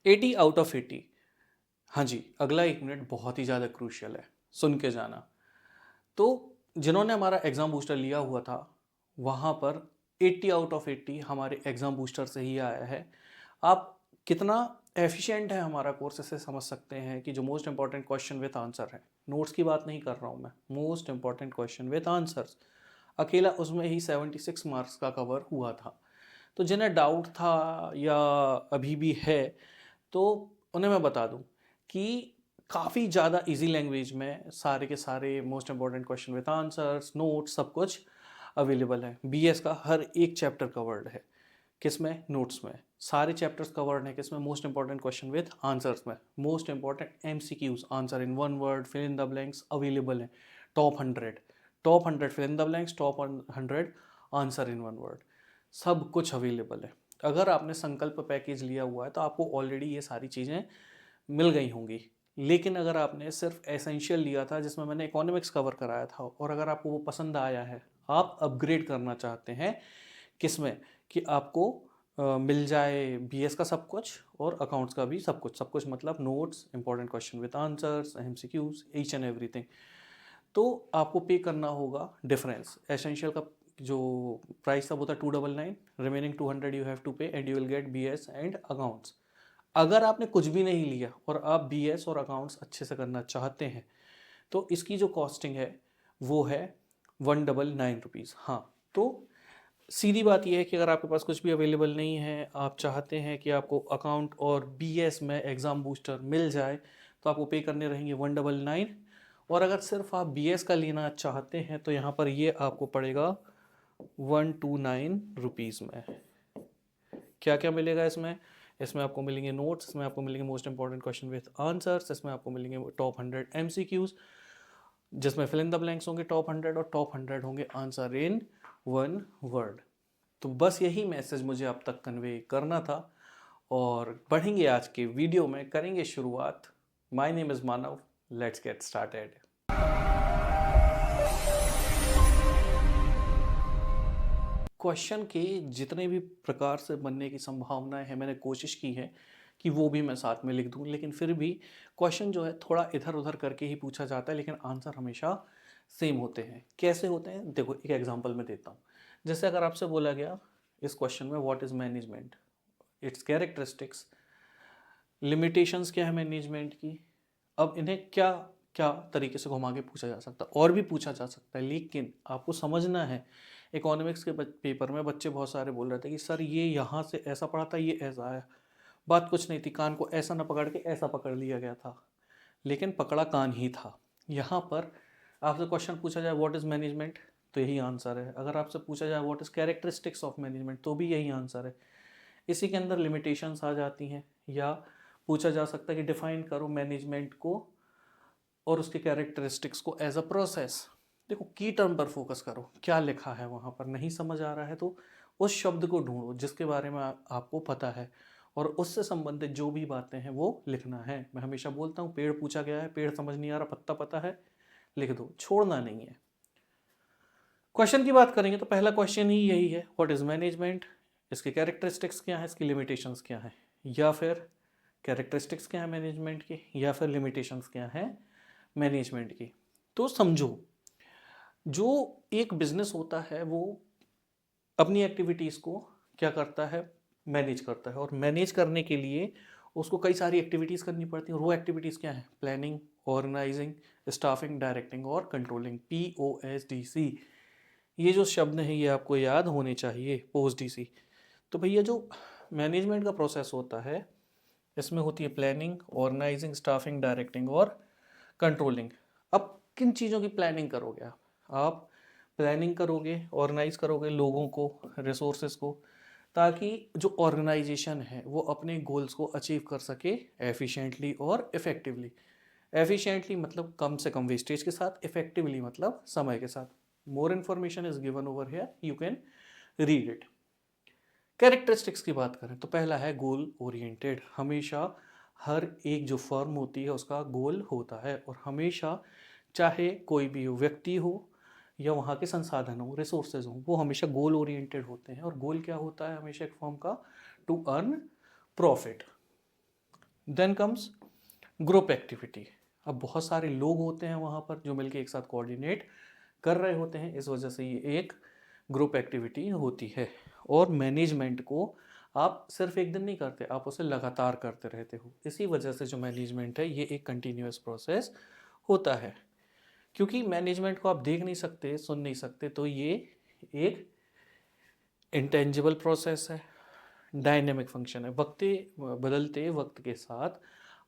80 out of 80। हाँ जी, अगला 1 minute बहुत ही ज़्यादा क्रूशियल है, सुन के जाना। तो जिन्होंने हमारा एग्ज़ाम बूस्टर लिया हुआ था, वहाँ पर 80 आउट ऑफ 80 हमारे एग्ज़ाम बूस्टर से ही आया है। आप कितना एफिशिएंट है हमारा कोर्स, इससे समझ सकते हैं कि जो most important question with answer है, नोट्स की बात नहीं कर रहा हूँ मैं, most important question with answers, अकेला उसमें ही 76 मार्क्स का कवर हुआ था। तो जिन्हें डाउट था या अभी भी है, तो उन्हें मैं बता दूं कि काफ़ी ज़्यादा इजी लैंग्वेज में सारे के सारे most important question with answers, notes, सब कुछ अवेलेबल है। बीएस का हर एक चैप्टर कवर्ड है, किसमें? नोट्स में। सारे चैप्टर्स कवर्ड हैं किसमें? Most important question with answers में। Most important MCQs, answer in one word, fill in the blanks available है। Top 100 fill in the blanks, top 100 answer in one word, सब कुछ अवेलेबल है। अगर आपने संकल्प पैकेज लिया हुआ है तो आपको ऑलरेडी ये सारी चीज़ें मिल गई होंगी। लेकिन अगर आपने सिर्फ एसेंशियल लिया था जिसमें मैंने इकोनॉमिक्स कवर कराया था, और अगर आपको वो पसंद आया है, आप अपग्रेड करना चाहते हैं किसमें, कि आपको मिल जाए बीएस का सब कुछ और अकाउंट्स का भी सब कुछ, सब कुछ मतलब notes, important question with answers, MCQs, each and everything, तो आपको पे करना होगा डिफरेंस। एसेंशियल का जो प्राइस था वो था 299, remaining 200 you have to pay and you will get BS and accounts. अगर आपने कुछ भी नहीं लिया और आप बीएस और अकाउंट्स अच्छे से करना चाहते हैं, तो इसकी जो कॉस्टिंग है वो है 199 रुपीज़। हाँ, तो सीधी बात यह है कि अगर आपके पास कुछ भी अवेलेबल नहीं है, आप चाहते हैं कि आपको अकाउंट और बीएस में एग्ज़ाम बूस्टर मिल जाए, तो आपको पे करने रहेंगे 199। और अगर सिर्फ आप बीएस का लेना चाहते हैं तो यहाँ पर ये आपको पड़ेगा 129 रुपीज़ में। क्या क्या मिलेगा इसमें? इसमें आपको मिलेंगे नोट्स, इसमें आपको मिलेंगे most important question with answers, इसमें आपको मिलेंगे टॉप 100 एमसीक्यूज, जिसमें फिल इन द ब्लैंक्स होंगे टॉप 100 और टॉप 100 होंगे आंसर इन वन वर्ड। तो बस यही मैसेज मुझे अब तक कन्वे करना था, और बढ़ेंगे आज के वीडियो में, करेंगे शुरुआत। My name is Manav, let's get started. Question के जितने भी प्रकार से बनने की संभावनाएं हैं, मैंने कोशिश की है कि वो भी मैं साथ में लिख दूं, लेकिन फिर भी क्वेश्चन जो है थोड़ा इधर उधर करके ही पूछा जाता है, लेकिन आंसर हमेशा सेम होते हैं। कैसे होते हैं देखो, एक एग्जांपल मैं देता हूँ। जैसे अगर आपसे बोला गया इस क्वेश्चन में what is management, it's characteristics, limitations क्या है मैनेजमेंट की, अब इन्हें क्या क्या तरीके से घुमा के पूछा जा सकता है, और भी पूछा जा सकता है, लेकिन आपको समझना है। इकोनॉमिक्स के पेपर में बच्चे बहुत सारे बोल रहे थे कि सर ये यहाँ से ऐसा पढ़ा था, ये ऐसा आया। बात कुछ नहीं थी, कान को ऐसा ना पकड़ के ऐसा पकड़ लिया गया था, लेकिन पकड़ा कान ही था। यहाँ पर आपसे क्वेश्चन पूछा जाए व्हाट इज़ मैनेजमेंट, तो यही आंसर है। अगर आपसे पूछा जाए what is characteristics of management, तो भी यही आंसर है। इसी के अंदर लिमिटेशंस आ जाती हैं, या पूछा जा सकता है कि डिफाइन करो मैनेजमेंट को और उसके कैरेक्टरिस्टिक्स को एज अ प्रोसेस। देखो, की टर्म पर फोकस करो, क्या लिखा है वहाँ पर। नहीं समझ आ रहा है तो उस शब्द को ढूंढो जिसके बारे में आपको पता है, और उससे संबंधित जो भी बातें हैं वो लिखना है। मैं हमेशा बोलता हूँ, पेड़ पूछा गया है, पेड़ समझ नहीं आ रहा, पत्ता पता है, लिख दो, छोड़ना नहीं है। क्वेश्चन की बात करेंगे तो पहला क्वेश्चन ही यही है, व्हाट इज मैनेजमेंट, इसके कैरेक्टरिस्टिक्स क्या है, इसकी लिमिटेशंस क्या है, या फिर कैरेक्टरिस्टिक्स क्या है मैनेजमेंट की, या फिर लिमिटेशंस क्या है मैनेजमेंट की। तो समझो, जो एक बिजनेस होता है वो अपनी एक्टिविटीज़ को क्या करता है, मैनेज करता है, और मैनेज करने के लिए उसको कई सारी एक्टिविटीज़ करनी पड़ती हैं। और वो एक्टिविटीज़ क्या है? प्लानिंग, ऑर्गेनाइजिंग, स्टाफिंग, डायरेक्टिंग और कंट्रोलिंग, POSDC। ये जो शब्द हैं ये आपको याद होने चाहिए, POSDC। तो भैया जो मैनेजमेंट का प्रोसेस होता है, इसमें होती है प्लानिंग, ऑर्गेनाइजिंग, स्टाफिंग, डायरेक्टिंग और कंट्रोलिंग। अब किन चीज़ों की प्लानिंग करोगे आप प्लानिंग करोगे, ऑर्गेनाइज करोगे लोगों को, रिसोर्सेज को, ताकि जो ऑर्गेनाइजेशन है वो अपने गोल्स को अचीव कर सके एफिशिएंटली और इफ़ेक्टिवली। एफिशिएंटली मतलब कम से कम वेस्टेज के साथ, इफेक्टिवली मतलब समय के साथ। More information is given over here, you can read it. Characteristics की बात करें तो पहला है गोल ओरिएंटेड। हमेशा हर एक जो फर्म होती है उसका गोल होता है, और हमेशा चाहे कोई भी हो, व्यक्ति हो या वहाँ के संसाधन हो, रिसोर्सेज हो, वो हमेशा गोल ओरिएंटेड होते हैं। और गोल क्या होता है हमेशा एक फर्म का? To earn profit. Then comes group activity. अब बहुत सारे लोग होते हैं वहाँ पर जो मिलके एक साथ कोऑर्डिनेट कर रहे होते हैं, इस वजह से ये एक ग्रुप एक्टिविटी होती है। और मैनेजमेंट को आप सिर्फ एक दिन नहीं करते, आप उसे लगातार करते रहते हो। इसी वजह से जो मैनेजमेंट है ये एक कंटिन्यूअस प्रोसेस होता है। क्योंकि मैनेजमेंट को आप देख नहीं सकते, सुन नहीं सकते, तो ये एक इंटेंजिबल प्रोसेस है, डायनेमिक फंक्शन है। बदलते वक्त के साथ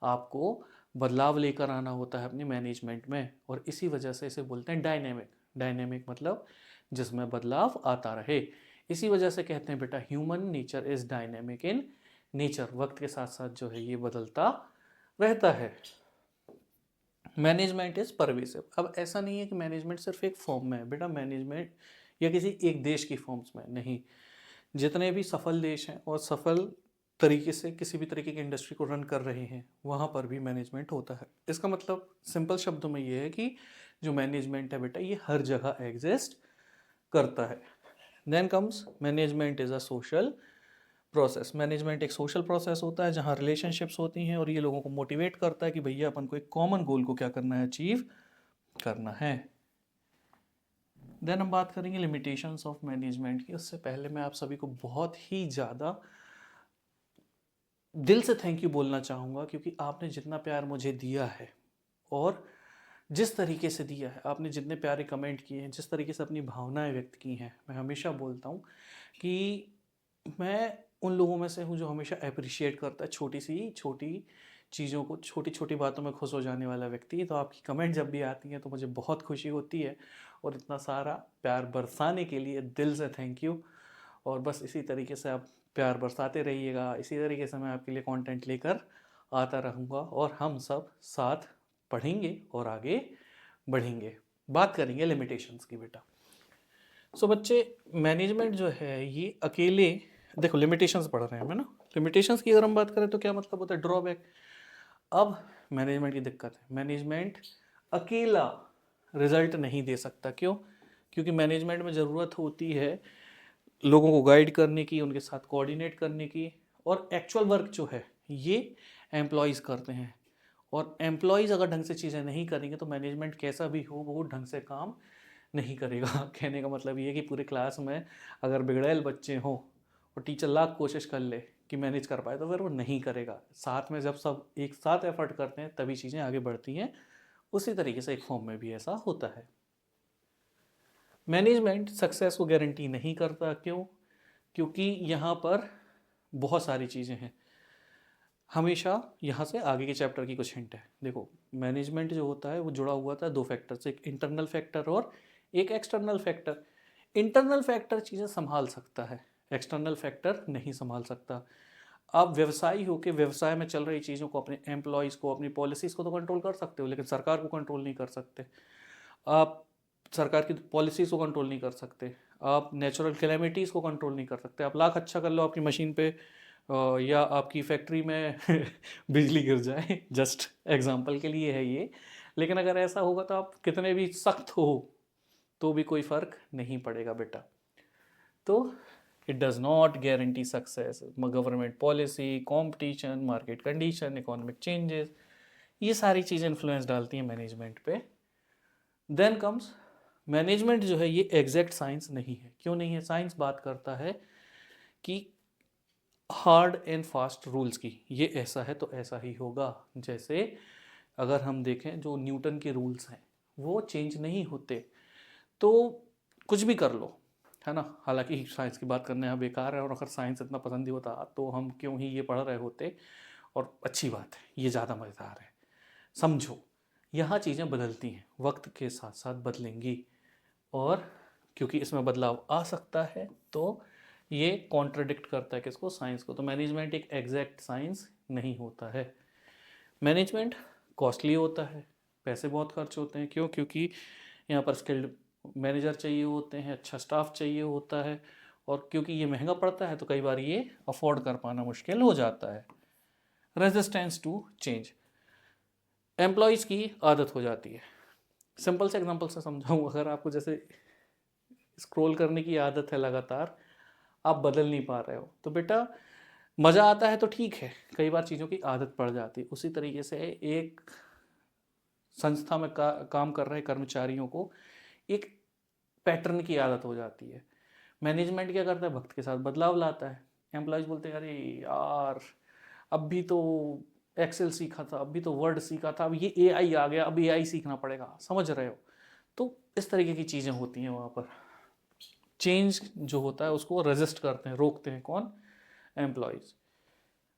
आपको बदलाव लेकर आना होता है अपनी मैनेजमेंट में, और इसी वजह से इसे बोलते हैं डायनेमिक। डायनेमिक मतलब जिसमें बदलाव आता रहे। इसी वजह से कहते हैं बेटा human nature is dynamic in nature, वक्त के साथ साथ जो है ये बदलता रहता है। Management is pervasive. अब ऐसा नहीं है कि मैनेजमेंट सिर्फ एक फॉर्म में है बेटा, मैनेजमेंट या किसी एक देश की फॉर्म्स में नहीं। जितने भी सफल देश हैं और सफल तरीके से किसी भी तरीके की इंडस्ट्री को रन कर रहे हैं, वहाँ पर भी मैनेजमेंट होता है। इसका मतलब सिंपल शब्दों में ये है कि जो मैनेजमेंट है बेटा ये हर जगह एग्जिस्ट करता है। Then comes management is a social process. Management एक सोशल प्रोसेस होता है जहाँ रिलेशनशिप्स होती हैं और ये लोगों को मोटिवेट करता है कि भैया अपन को एक कॉमन गोल को क्या करना है, अचीव करना है। देन हम बात करेंगे लिमिटेशंस ऑफ मैनेजमेंट की। उससे पहले मैं आप सभी को बहुत ही ज़्यादा दिल से थैंक यू बोलना चाहूँगा, क्योंकि आपने जितना प्यार मुझे दिया है और जिस तरीके से दिया है, आपने जितने प्यारे कमेंट किए हैं, जिस तरीके से अपनी भावनाएं व्यक्त की हैं, मैं हमेशा बोलता हूँ कि मैं उन लोगों में से हूँ जो हमेशा अप्रिशिएट करता है छोटी सी छोटी चीज़ों को, छोटी छोटी बातों में खुश हो जाने वाला व्यक्ति। तो आपकी कमेंट जब भी आती हैं तो मुझे बहुत खुशी होती है, और इतना सारा प्यार बरसाने के लिए दिल से थैंक यू। और बस इसी तरीके से आप प्यार बरसाते रहिएगा, इसी तरीके से मैं आपके लिए कंटेंट लेकर आता रहूँगा, और हम सब साथ पढ़ेंगे और आगे बढ़ेंगे। बात करेंगे लिमिटेशंस की बेटा। सो बच्चे, मैनेजमेंट जो है ये अकेले, देखो लिमिटेशंस पढ़ रहे हैं हम, है ना। लिमिटेशंस की अगर हम बात करें तो क्या मतलब होता है, ड्रॉबैक। अब मैनेजमेंट की दिक्कत है, मैनेजमेंट अकेला रिजल्ट नहीं दे सकता। क्यों? क्योंकि मैनेजमेंट में ज़रूरत होती है लोगों को गाइड करने की, उनके साथ कोऑर्डिनेट करने की, और एक्चुअल वर्क जो है ये एम्प्लॉयज़ करते हैं। और एम्प्लॉयज़ अगर ढंग से चीज़ें नहीं करेंगे तो मैनेजमेंट कैसा भी हो वो ढंग से काम नहीं करेगा। कहने का मतलब ये है कि पूरे क्लास में अगर बिगड़ैल बच्चे हों और टीचर लाख कोशिश कर ले कि मैनेज कर पाए, तो फिर वो नहीं करेगा। साथ में जब सब एक साथ एफर्ट करते हैं तभी चीज़ें आगे बढ़ती हैं। उसी तरीके से एक फॉर्म में भी ऐसा होता है। मैनेजमेंट सक्सेस को गारंटी नहीं करता। क्यों? क्योंकि यहाँ पर बहुत सारी चीज़ें हैं। हमेशा यहाँ से आगे के चैप्टर की कुछ हिंट है। देखो, मैनेजमेंट जो होता है वो जुड़ा हुआ था दो फैक्टर से, एक इंटरनल फैक्टर और एक एक्सटर्नल फैक्टर। इंटरनल फैक्टर चीज़ें संभाल सकता है, एक्सटर्नल फैक्टर नहीं संभाल सकता। आप व्यवसायी हो के व्यवसाय में चल रही चीज़ों को, अपने एम्प्लॉयज़ को, अपनी पॉलिसीज़ को तो कंट्रोल कर सकते हो, लेकिन सरकार को कंट्रोल नहीं कर सकते। आप सरकार की पॉलिसीज़ को कंट्रोल नहीं कर सकते, आप नेचुरल कैलेमिटीज़ को कंट्रोल नहीं कर सकते। आप लाख अच्छा कर लो आपकी मशीन पे, या आपकी फैक्ट्री में बिजली गिर जाए, जस्ट एग्जांपल के लिए है ये। लेकिन अगर ऐसा होगा तो आप कितने भी सख्त हो तो भी कोई फ़र्क नहीं पड़ेगा बेटा। तो it does not guarantee success. Government policy, competition, market condition, economic changes, ये सारी चीज़ें इन्फ्लुएंस डालती हैं मैनेजमेंट पे। देन कम्स मैनेजमेंट जो है ये एग्जैक्ट साइंस नहीं है। क्यों नहीं है? साइंस बात करता है कि हार्ड एंड फास्ट रूल्स की, ये ऐसा है तो ऐसा ही होगा। जैसे अगर हम देखें जो न्यूटन के रूल्स हैं वो चेंज नहीं होते, तो कुछ भी कर लो, है ना। हालांकि साइंस की बात करने यहाँ बेकार है, और अगर साइंस इतना पसंद ही होता तो हम क्यों ही ये पढ़ रहे होते। और अच्छी बात है, ये ज़्यादा मज़ेदार है। समझो, यहाँ चीज़ें बदलती हैं, वक्त के साथ साथ बदलेंगी, और क्योंकि इसमें बदलाव आ सकता है तो ये कॉन्ट्रडिक्ट करता है किसको? साइंस को। तो मैनेजमेंट एक एग्जैक्ट साइंस नहीं होता है। मैनेजमेंट कॉस्टली होता है, पैसे बहुत खर्च होते हैं। क्यों? क्योंकि यहाँ पर स्किल्ड मैनेजर चाहिए होते हैं, अच्छा स्टाफ चाहिए होता है, और क्योंकि ये महंगा पड़ता है तो कई बार ये अफोर्ड कर पाना मुश्किल हो जाता है। रेजिस्टेंस टू चेंज, एम्प्लॉयज़ की आदत हो जाती है। सिंपल से एग्जांपल से समझाऊँ, अगर आपको जैसे स्क्रॉल करने की आदत है लगातार, आप बदल नहीं पा रहे हो, तो बेटा मज़ा आता है तो ठीक है, कई बार चीज़ों की आदत पड़ जाती है। उसी तरीके से एक संस्था में काम कर रहे कर्मचारियों को एक पैटर्न की आदत हो जाती है। मैनेजमेंट क्या करता है, वक्त के साथ बदलाव लाता है। एम्प्लॉयज़ बोलते हैं अरे यार, अब भी तो एक्सेल सीखा था, अब भी तो वर्ड सीखा था, अब ये एआई आ गया, अब एआई सीखना पड़ेगा, समझ रहे हो। तो इस तरीके की चीज़ें होती हैं वहाँ पर। चेंज जो होता है उसको रेजिस्ट करते हैं, रोकते हैं कौन, एम्प्लॉयज़।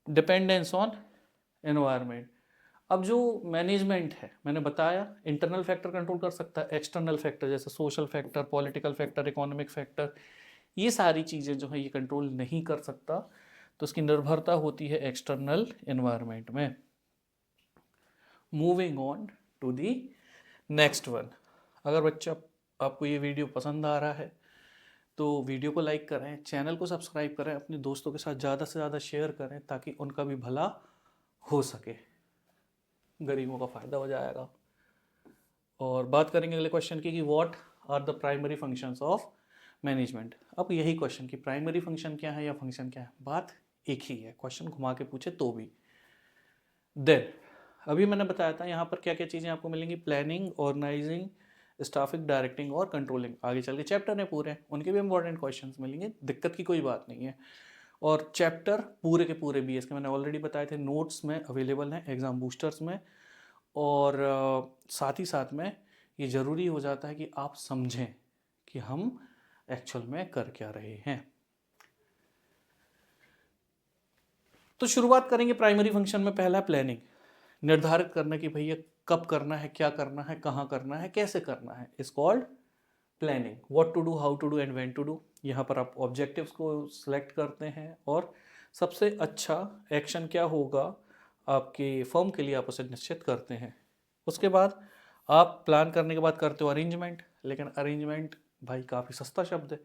Dependence on environment. अब जो मैनेजमेंट है, मैंने बताया इंटरनल फैक्टर कंट्रोल कर सकता है, एक्सटर्नल फैक्टर जैसे social factor, political factor, economic factor, ये सारी चीज़ें जो है ये कंट्रोल नहीं कर सकता। तो उसकी निर्भरता होती है एक्सटर्नल एनवायरनमेंट में। Moving on to the next one. अगर बच्चा आपको ये वीडियो पसंद आ रहा है तो वीडियो को लाइक करें, चैनल को सब्सक्राइब करें, अपने दोस्तों के साथ ज़्यादा से ज़्यादा शेयर करें ताकि उनका भी भला हो सके, गरीबों का फ़ायदा हो जाएगा। और बात करेंगे अगले क्वेश्चन की कि what are the primary functions of management. अब यही क्वेश्चन की प्राइमरी फंक्शन क्या है या फंक्शन क्या है, बात एक ही है, क्वेश्चन घुमा के पूछे तो भी। देन अभी मैंने बताया था यहाँ पर क्या क्या चीज़ें आपको मिलेंगी, प्लानिंग, ऑर्गेनाइजिंग, स्टाफिंग, डायरेक्टिंग और कंट्रोलिंग। आगे चल के चैप्टर है पूरे, उनके भी इंपॉर्टेंट क्वेश्चंस मिलेंगे, दिक्कत की कोई बात नहीं है। और चैप्टर पूरे के पूरे BS के मैंने ऑलरेडी बताए थे, नोट्स में अवेलेबल हैं एग्ज़ाम बूस्टर्स में। और साथ ही साथ में ये ज़रूरी हो जाता है कि आप समझें कि हम एक्चुअल में कर क्या रहे हैं। तो शुरुआत करेंगे प्राइमरी फंक्शन में, पहला प्लानिंग, निर्धारित करना कि भैया कब करना है, क्या करना है, कहाँ करना है, कैसे करना है, is called planning. What to do, how to do and when to do. यहाँ पर आप ऑब्जेक्टिव्स को सिलेक्ट करते हैं और सबसे अच्छा एक्शन क्या होगा आपके फर्म के लिए, आप उसे निश्चित करते हैं। उसके बाद आप प्लान करने के बाद करते हो अरेंजमेंट, लेकिन अरेंजमेंट भाई काफ़ी सस्ता शब्द है,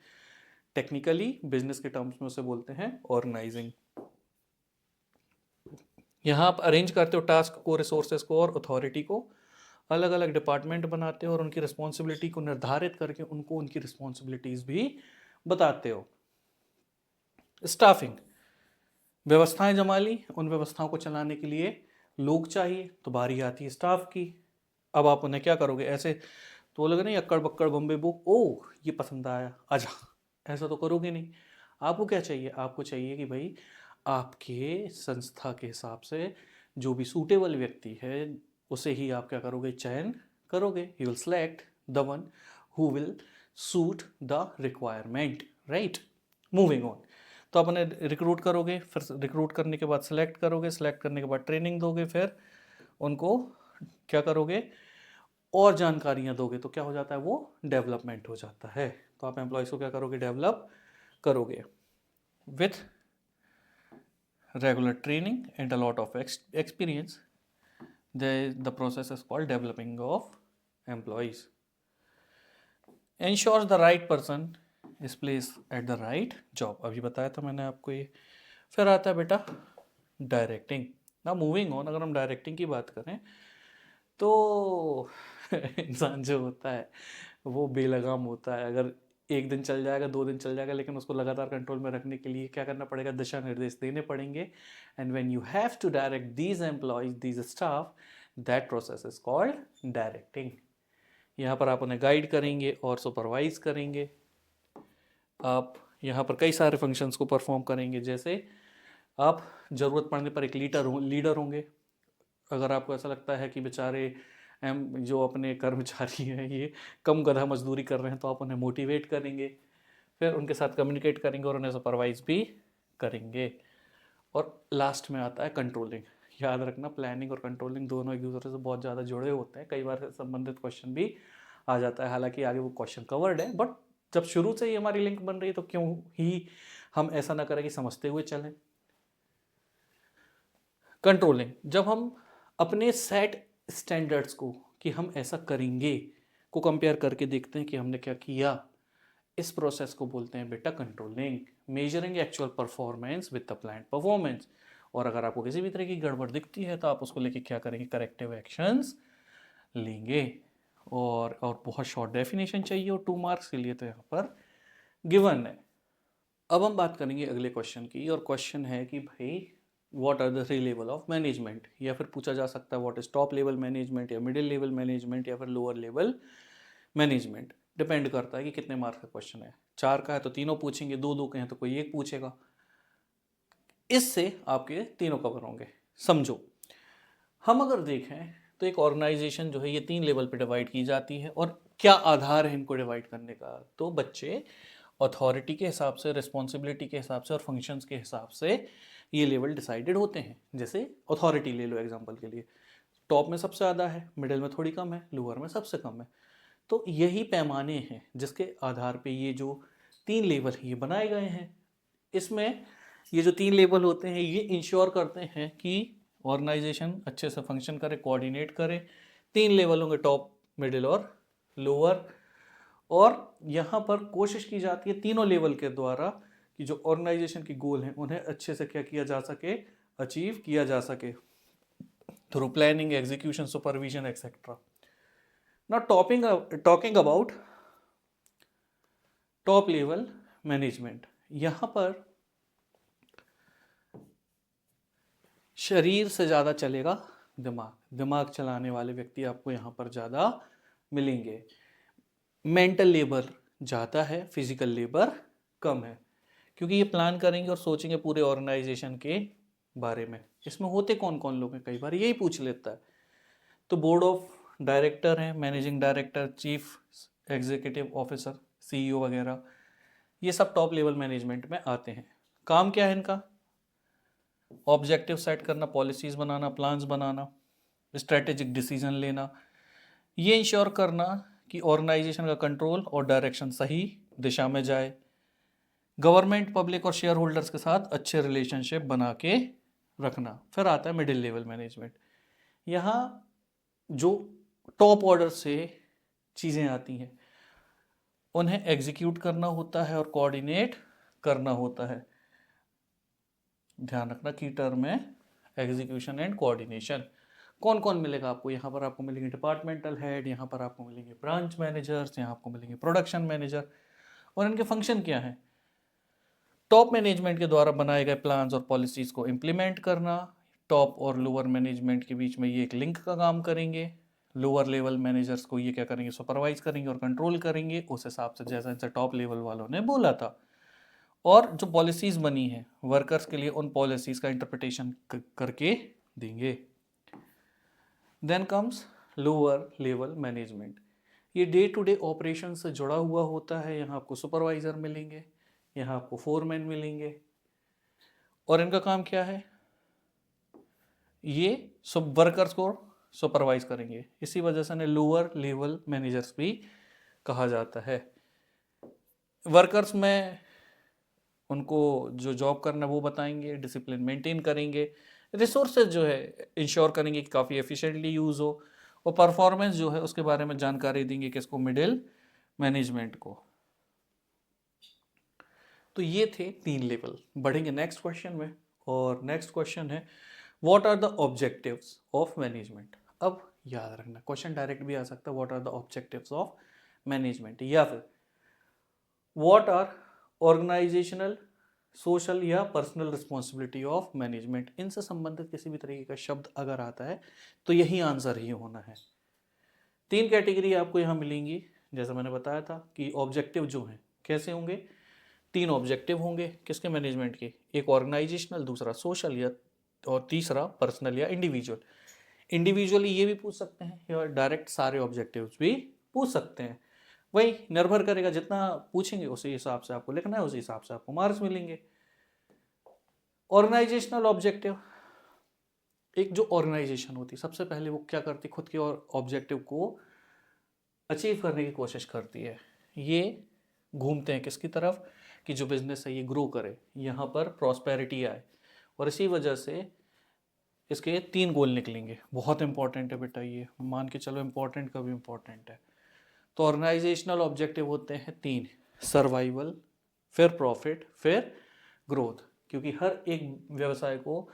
टेक्निकली बिजनेस के टर्म्स में उसे बोलते हैं ऑर्गेनाइजिंग। यहाँ आप अरेंज करते हो टास्क को, रिसोर्सेज को और अथॉरिटी को, अलग अलग डिपार्टमेंट बनाते हो और उनकी रिस्पॉन्सिबिलिटी को निर्धारित करके उनको उनकी रिस्पॉन्सिबिलिटीज़ भी बताते हो। स्टाफिंग, व्यवस्थाएं जमा ली, उन व्यवस्थाओं को चलाने के लिए लोग चाहिए, तो बारी आती है स्टाफ की। अब आप उन्हें क्या करोगे, ऐसे तो बोलोगे नहीं अक्कड़ बक्कड़ बम्बे बुक, ओ ये पसंद आया आजा, ऐसा तो करोगे नहीं। आपको क्या चाहिए, आपको चाहिए कि भाई आपके संस्था के हिसाब से जो भी सूटेबल व्यक्ति है उसे ही आप क्या करोगे, चयन करोगे। You will select the one who will suit the requirement, right. Moving on, तो आप उन्हें रिक्रूट करोगे, फिर रिक्रूट करने के बाद सिलेक्ट करोगे, सिलेक्ट करने के बाद ट्रेनिंग दोगे, फिर उनको क्या करोगे, और जानकारियाँ दोगे, तो क्या हो जाता है, वो डेवलपमेंट हो जाता है। तो आप एम्प्लॉयज़ को क्या करोगे, डेवलप करोगे with regular training and a lot of experience. The process is called developing of employees. Ensures the right person is placed at the right job, अभी बताया था मैंने आपको ये। फिर आता है बेटा डायरेक्टिंग। ना मूविंग ऑन, अगर हम डायरेक्टिंग की बात करें तो इंसान जो होता है वो बेलगाम होता है। अगर एक दिन चल जाएगा, 2 दिन चल जाएगा, लेकिन उसको लगातार कंट्रोल में रखने के लिए क्या करना पड़ेगा, दिशा निर्देश देने पड़ेंगे। And when you have to direct these employees, these staff, that process is called directing. यहाँ पर आप उन्हें गाइड करेंगे और सुपरवाइज करेंगे। आप यहाँ पर कई सारे फंक्शंस को परफॉर्म करेंगे, जैसे आप ज़रूरत पड़ने पर एक लीडर होंगे। अगर आपको ऐसा लगता है कि बेचारे जो अपने कर्मचारी हैं ये कम गधा मजदूरी कर रहे हैं, तो आप उन्हें मोटिवेट करेंगे, फिर उनके साथ कम्युनिकेट करेंगे और उन्हें सुपरवाइज भी करेंगे। और लास्ट में आता है कंट्रोलिंग। याद रखना, प्लानिंग और कंट्रोलिंग दोनों एक दूसरे से बहुत ज़्यादा जुड़े होते हैं, कई बार से संबंधित क्वेश्चन भी आ जाता है। हालांकि आगे वो क्वेश्चन कवर्ड है, बट जब शुरू से ही हमारी लिंक बन रही है तो क्यों ही हम ऐसा ना करें कि समझते हुए चलें। कंट्रोलिंग, जब हम अपने सेट स्टैंडर्ड्स को कि हम ऐसा करेंगे को कंपेयर करके देखते हैं कि हमने क्या किया, इस प्रोसेस को बोलते हैं बेटा controlling. Measuring actual performance with the plan performance. और अगर आपको किसी भी तरह की गड़बड़ दिखती है तो आप उसको लेके क्या करेंगे, करेक्टिव एक्शंस लेंगे। और बहुत शॉर्ट डेफिनेशन चाहिए और 2 मार्क्स के लिए तो यहाँ पर गिवन है। अब हम बात करेंगे अगले क्वेश्चन की, और क्वेश्चन है कि भाई what are the three level of management, या फिर पूछा जा सकता है what is top level management, या मिडिल लेवल मैनेजमेंट, या फिर लोअर लेवल मैनेजमेंट। डिपेंड करता है कि कितने मार्क्स का क्वेश्चन है। 4 का है तो तीनों पूछेंगे, 2-2 के हैं तो कोई एक पूछेगा। इससे आपके तीनों कवर होंगे। समझो, हम अगर देखें तो एक ऑर्गेनाइजेशन जो है ये 3 लेवल पे डिवाइड की जाती है, और क्या आधार है इनको डिवाइड करने का? तो बच्चे अथॉरिटी के हिसाब से, रिस्पॉन्सिबिलिटी के हिसाब से और फंक्शंस के हिसाब से ये लेवल डिसाइडेड होते हैं। जैसे अथॉरिटी ले लो एग्जांपल के लिए, टॉप में सबसे ज़्यादा है, मिडिल में थोड़ी कम है, लोअर में सबसे कम है। तो यही पैमाने हैं जिसके आधार पे ये जो 3 लेवल ये बनाए गए हैं। इसमें ये जो 3 लेवल होते हैं ये इंश्योर करते हैं कि ऑर्गेनाइजेशन अच्छे से फंक्शन करे, कोऑर्डिनेट करे। 3 लेवल होंगे, टॉप, मिडिल और लोअर। और यहाँ पर कोशिश की जाती है तीनों लेवल के द्वारा कि जो ऑर्गेनाइजेशन की गोल हैं उन्हें अच्छे से क्या किया जा सके, अचीव किया जा सके, through planning, execution, supervision etcetera. Now talking about top level management, यहाँ पर शरीर से ज़्यादा चलेगा दिमाग। दिमाग चलाने वाले व्यक्ति आपको यहाँ पर ज़्यादा मिलेंगे। मेंटल लेबर ज़्यादा है, फिजिकल लेबर कम है, क्योंकि ये प्लान करेंगे और सोचेंगे पूरे ऑर्गेनाइजेशन के बारे में। इसमें होते कौन कौन लोग हैं, कई बार यही पूछ लेता है। तो बोर्ड ऑफ डायरेक्टर हैं, managing director, chief executive officer, CEO वगैरह, ये सब टॉप लेवल मैनेजमेंट में आते हैं। काम क्या है इनका? ऑब्जेक्टिव सेट करना, पॉलिसीज बनाना, प्लान्स बनाना, स्ट्रेटेजिक डिसीजन लेना, ये इंश्योर करना कि ऑर्गेनाइजेशन का कंट्रोल और डायरेक्शन सही दिशा में जाए। गवर्नमेंट, पब्लिक और शेयर होल्डर्स के साथ अच्छे रिलेशनशिप बना के रखना। फिर आता है मिडिल लेवल मैनेजमेंट। यहाँ जो टॉप ऑर्डर से चीज़ें आती हैं उन्हें एग्जीक्यूट करना होता है और कोऑर्डिनेट करना होता है। ध्यान रखना की टर्म है एग्जीक्यूशन एंड कोऑर्डिनेशन। कौन कौन मिलेगा आपको? यहाँ पर आपको मिलेंगे डिपार्टमेंटल हेड, यहाँ पर आपको मिलेंगे ब्रांच मैनेजर्स, यहाँ आपको मिलेंगे प्रोडक्शन मैनेजर। और इनके फंक्शन क्या है? टॉप मैनेजमेंट के द्वारा बनाए गए प्लान्स और पॉलिसीज को इम्प्लीमेंट करना। टॉप और लोअर मैनेजमेंट के बीच में ये एक लिंक का काम करेंगे। लोअर लेवल मैनेजर्स को ये क्या करेंगे? सुपरवाइज करेंगे और कंट्रोल करेंगे उस हिसाब से जैसा जैसे टॉप लेवल वालों ने बोला था। और जो पॉलिसीज बनी है वर्कर्स के लिए, उन पॉलिसीज का इंटरप्रिटेशन करके देंगे। Then comes lower level management. ये डे टू डे ऑपरेशन से जुड़ा हुआ होता है। यहाँ आपको सुपरवाइजर मिलेंगे, यहाँ आपको फोरमैन मिलेंगे। और इनका काम क्या है? ये सब वर्कर्स को सुपरवाइज करेंगे। इसी वजह से लोअर लेवल मैनेजर्स भी कहा जाता है। वर्कर्स में उनको जो जॉब करना है वो बताएंगे, डिसिप्लिन मेंटेन करेंगे, रिसोर्सेज जो है इंश्योर करेंगे कि काफ़ी एफिशिएंटली यूज़ हो, और परफॉर्मेंस जो है उसके बारे में जानकारी देंगे किसको? मिडिल मैनेजमेंट को। तो ये थे 3 लेवल। बढ़ेंगे नेक्स्ट क्वेश्चन में, और नेक्स्ट क्वेश्चन है what are the objectives of management. अब याद रखना क्वेश्चन डायरेक्ट भी आ सकता है, what are the objectives of management, या फिर व्हाट आर ऑर्गेनाइजेशनल, सोशल या पर्सनल रिस्पॉन्सिबिलिटी ऑफ मैनेजमेंट। इनसे संबंधित किसी भी तरीके का शब्द अगर आता है तो यही आंसर ही होना है। 3 कैटेगरी आपको यहाँ मिलेंगी। जैसा मैंने बताया था कि ऑब्जेक्टिव जो हैं कैसे होंगे? 3 ऑब्जेक्टिव होंगे किसके? मैनेजमेंट के। एक ऑर्गेनाइजेशनल, दूसरा सोशल, या और तीसरा पर्सनल या इंडिविजुअल। इंडिविजुअली ये भी पूछ सकते हैं, या डायरेक्ट सारे ऑब्जेक्टिव्स भी पूछ सकते हैं। वही निर्भर करेगा, जितना पूछेंगे उसी हिसाब से आपको लिखना है, उसी हिसाब से आपको मार्क्स मिलेंगे। ऑर्गेनाइजेशनल ऑब्जेक्टिव, एक जो ऑर्गेनाइजेशन होती है सबसे पहले वो क्या करती है? खुद के और ऑब्जेक्टिव को अचीव करने की कोशिश करती है। ये घूमते हैं किसकी तरफ? कि जो बिजनेस है ये ग्रो करे, यहाँ पर प्रॉस्पेरिटी आए, और इसी वजह से इसके 3 गोल निकलेंगे। बहुत इंपॉर्टेंट है बेटा, ये मान के चलो, इंपॉर्टेंट का भी इंपॉर्टेंट है। तो ऑर्गेनाइजेशनल ऑब्जेक्टिव होते हैं 3, सर्वाइवल, फिर प्रॉफिट, फिर ग्रोथ। क्योंकि हर एक व्यवसाय को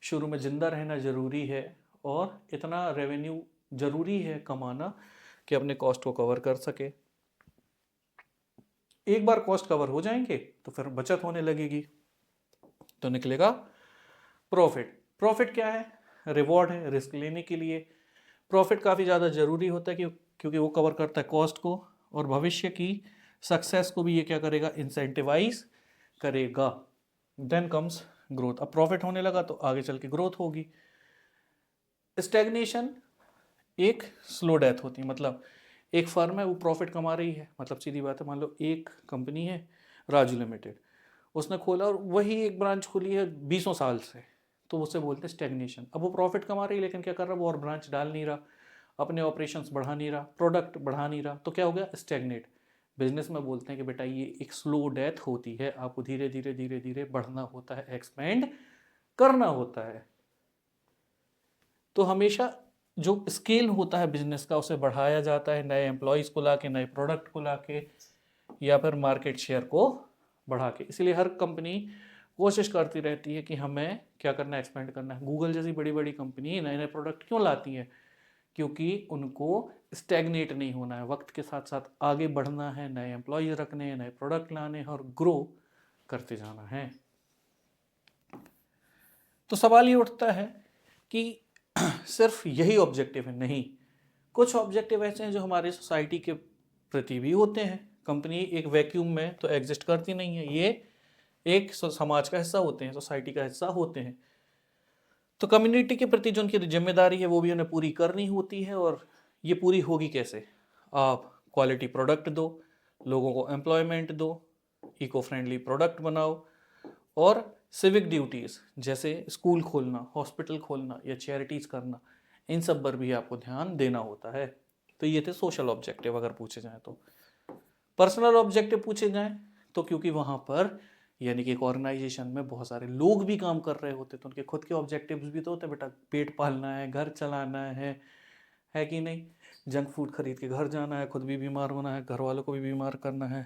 शुरू में जिंदा रहना ज़रूरी है, और इतना रेवेन्यू ज़रूरी है कमाना कि अपने कॉस्ट को कवर कर सके। एक बार कॉस्ट कवर हो जाएंगे तो फिर बचत होने लगेगी, तो निकलेगा प्रॉफिट। प्रॉफिट क्या है? रिवॉर्ड है रिस्क लेने के लिए। प्रॉफिट काफ़ी ज़्यादा ज़रूरी होता है क्योंकि वो कवर करता है कॉस्ट को, और भविष्य की सक्सेस को भी ये क्या करेगा? इंसेंटिवाइज करेगा। Then comes growth. अब प्रॉफिट होने लगा तो आगे चल के ग्रोथ होगी। स्टैग्नेशन एक स्लो डेथ होती है, मतलब एक फर्म है वो प्रॉफिट कमा रही है, मतलब सीधी बात है, मान लो एक कंपनी है राजू लिमिटेड, उसने खोला और वही एक ब्रांच खोली है 20 साल से, तो उसे बोलते हैं स्टैग्नेशन। अब वो प्रॉफिट कमा रही है लेकिन क्या कर रहा है? वो और ब्रांच डाल नहीं रहा, अपने ऑपरेशंस बढ़ा नहीं रहा, प्रोडक्ट बढ़ा नहीं रहा, तो क्या हो गया? स्टैग्नेट। बिजनेस में बोलते हैं कि बेटा ये एक स्लो डेथ होती है, आपको धीरे धीरे धीरे धीरे बढ़ना होता है, एक्सपेंड करना होता है। तो हमेशा जो स्केल होता है बिजनेस का उसे बढ़ाया जाता है, नए एम्प्लॉयज़ को लाके, नए प्रोडक्ट को लाके, या फिर मार्केट शेयर को बढ़ा के। इसलिए हर कंपनी कोशिश करती रहती है कि हमें क्या करना है? एक्सपेंड करना है। गूगल जैसी बड़ी बड़ी कंपनी नए नए प्रोडक्ट क्यों लाती है? क्योंकि उनको स्टैग्नेट नहीं होना है, वक्त के साथ साथ आगे बढ़ना है, नए एम्प्लॉयज़ रखने हैं, नए प्रोडक्ट लाने हैं और ग्रो करते जाना है। तो सवाल ये उठता है कि सिर्फ यही ऑब्जेक्टिव है? नहीं, कुछ ऑब्जेक्टिव ऐसे हैं जो हमारे सोसाइटी के प्रति भी होते हैं। कंपनी एक वैक्यूम में तो एग्जिस्ट करती नहीं है, ये एक समाज का हिस्सा होते हैं, सोसाइटी का हिस्सा होते हैं। तो कम्युनिटी के प्रति जो उनकी जिम्मेदारी है वो भी उन्हें पूरी करनी होती है, और ये पूरी होगी कैसे? आप क्वालिटी प्रोडक्ट दो, लोगों को एम्प्लॉयमेंट दो, इको फ्रेंडली प्रोडक्ट बनाओ, और सिविक ड्यूटीज़ जैसे स्कूल खोलना, हॉस्पिटल खोलना या चैरिटीज़ करना, इन सब पर भी आपको ध्यान देना होता है। तो ये थे सोशल ऑब्जेक्टिव अगर पूछे जाएँ तो। पर्सनल ऑब्जेक्टिव पूछे जाएँ तो क्योंकि वहाँ पर यानी कि एक ऑर्गेनाइजेशन में बहुत सारे लोग भी काम कर रहे होते, तो उनके खुद के ऑब्जेक्टिव्स भी तो होते हैं, बेटा पेट पालना है, घर चलाना है कि नहीं? जंक फूड खरीद के घर जाना है, खुद भी बीमार होना है, घर वालों को भी बीमार करना है।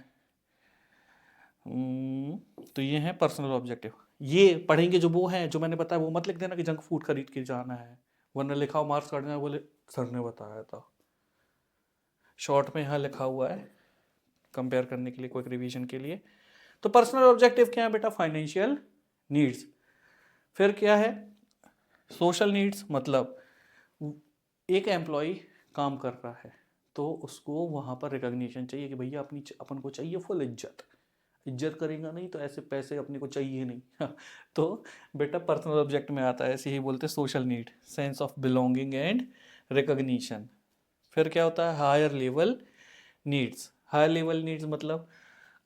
तो ये है पर्सनल ऑब्जेक्टिव। ये पढ़ेंगे जो वो हैं जो मैंने बताया, वो मत लिख देना कि जंक फूड खरीद के जाना है, वरना लिखा हो मार्क्स काटना है, बोले सर ने बताया था। शॉर्ट में यहाँ लिखा हुआ है कंपेयर करने के लिए, क्विक रिवीजन के लिए। तो पर्सनल ऑब्जेक्टिव क्या है बेटा? Financial needs. फिर क्या है? सोशल नीड्स, मतलब एक एम्प्लॉय काम कर रहा है तो उसको वहाँ पर रिकॉग्निशन चाहिए कि भैया अपनी अपन को चाहिए फुल इज्जत। इज्जत करेगा नहीं तो ऐसे पैसे अपने को चाहिए नहीं। तो बेटा पर्सनल ऑब्जेक्ट में आता है, ऐसे ही बोलते हैं social need, sense of belonging and recognition. फिर क्या होता है? Higher level needs. Higher level needs मतलब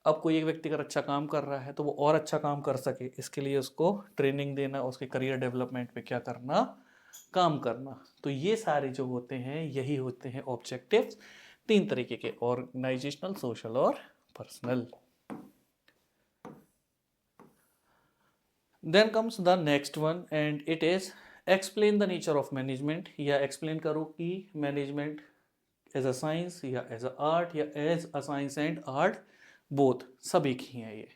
अब कोई एक व्यक्ति अगर अच्छा काम कर रहा है तो वो और अच्छा काम कर सके, इसके लिए उसको ट्रेनिंग देना, उसके करियर डेवलपमेंट पे क्या करना? काम करना। तो ये सारे जो होते हैं यही होते हैं ऑब्जेक्टिव्स, तीन तरीके के, ऑर्गेनाइजेशनल, सोशल और personal. Then comes the next one and it is explain the nature of management, या एक्सप्लेन करो कि मैनेजमेंट एज अ साइंस या एज अ आर्ट या as a science and art both, सब एक ही है ये।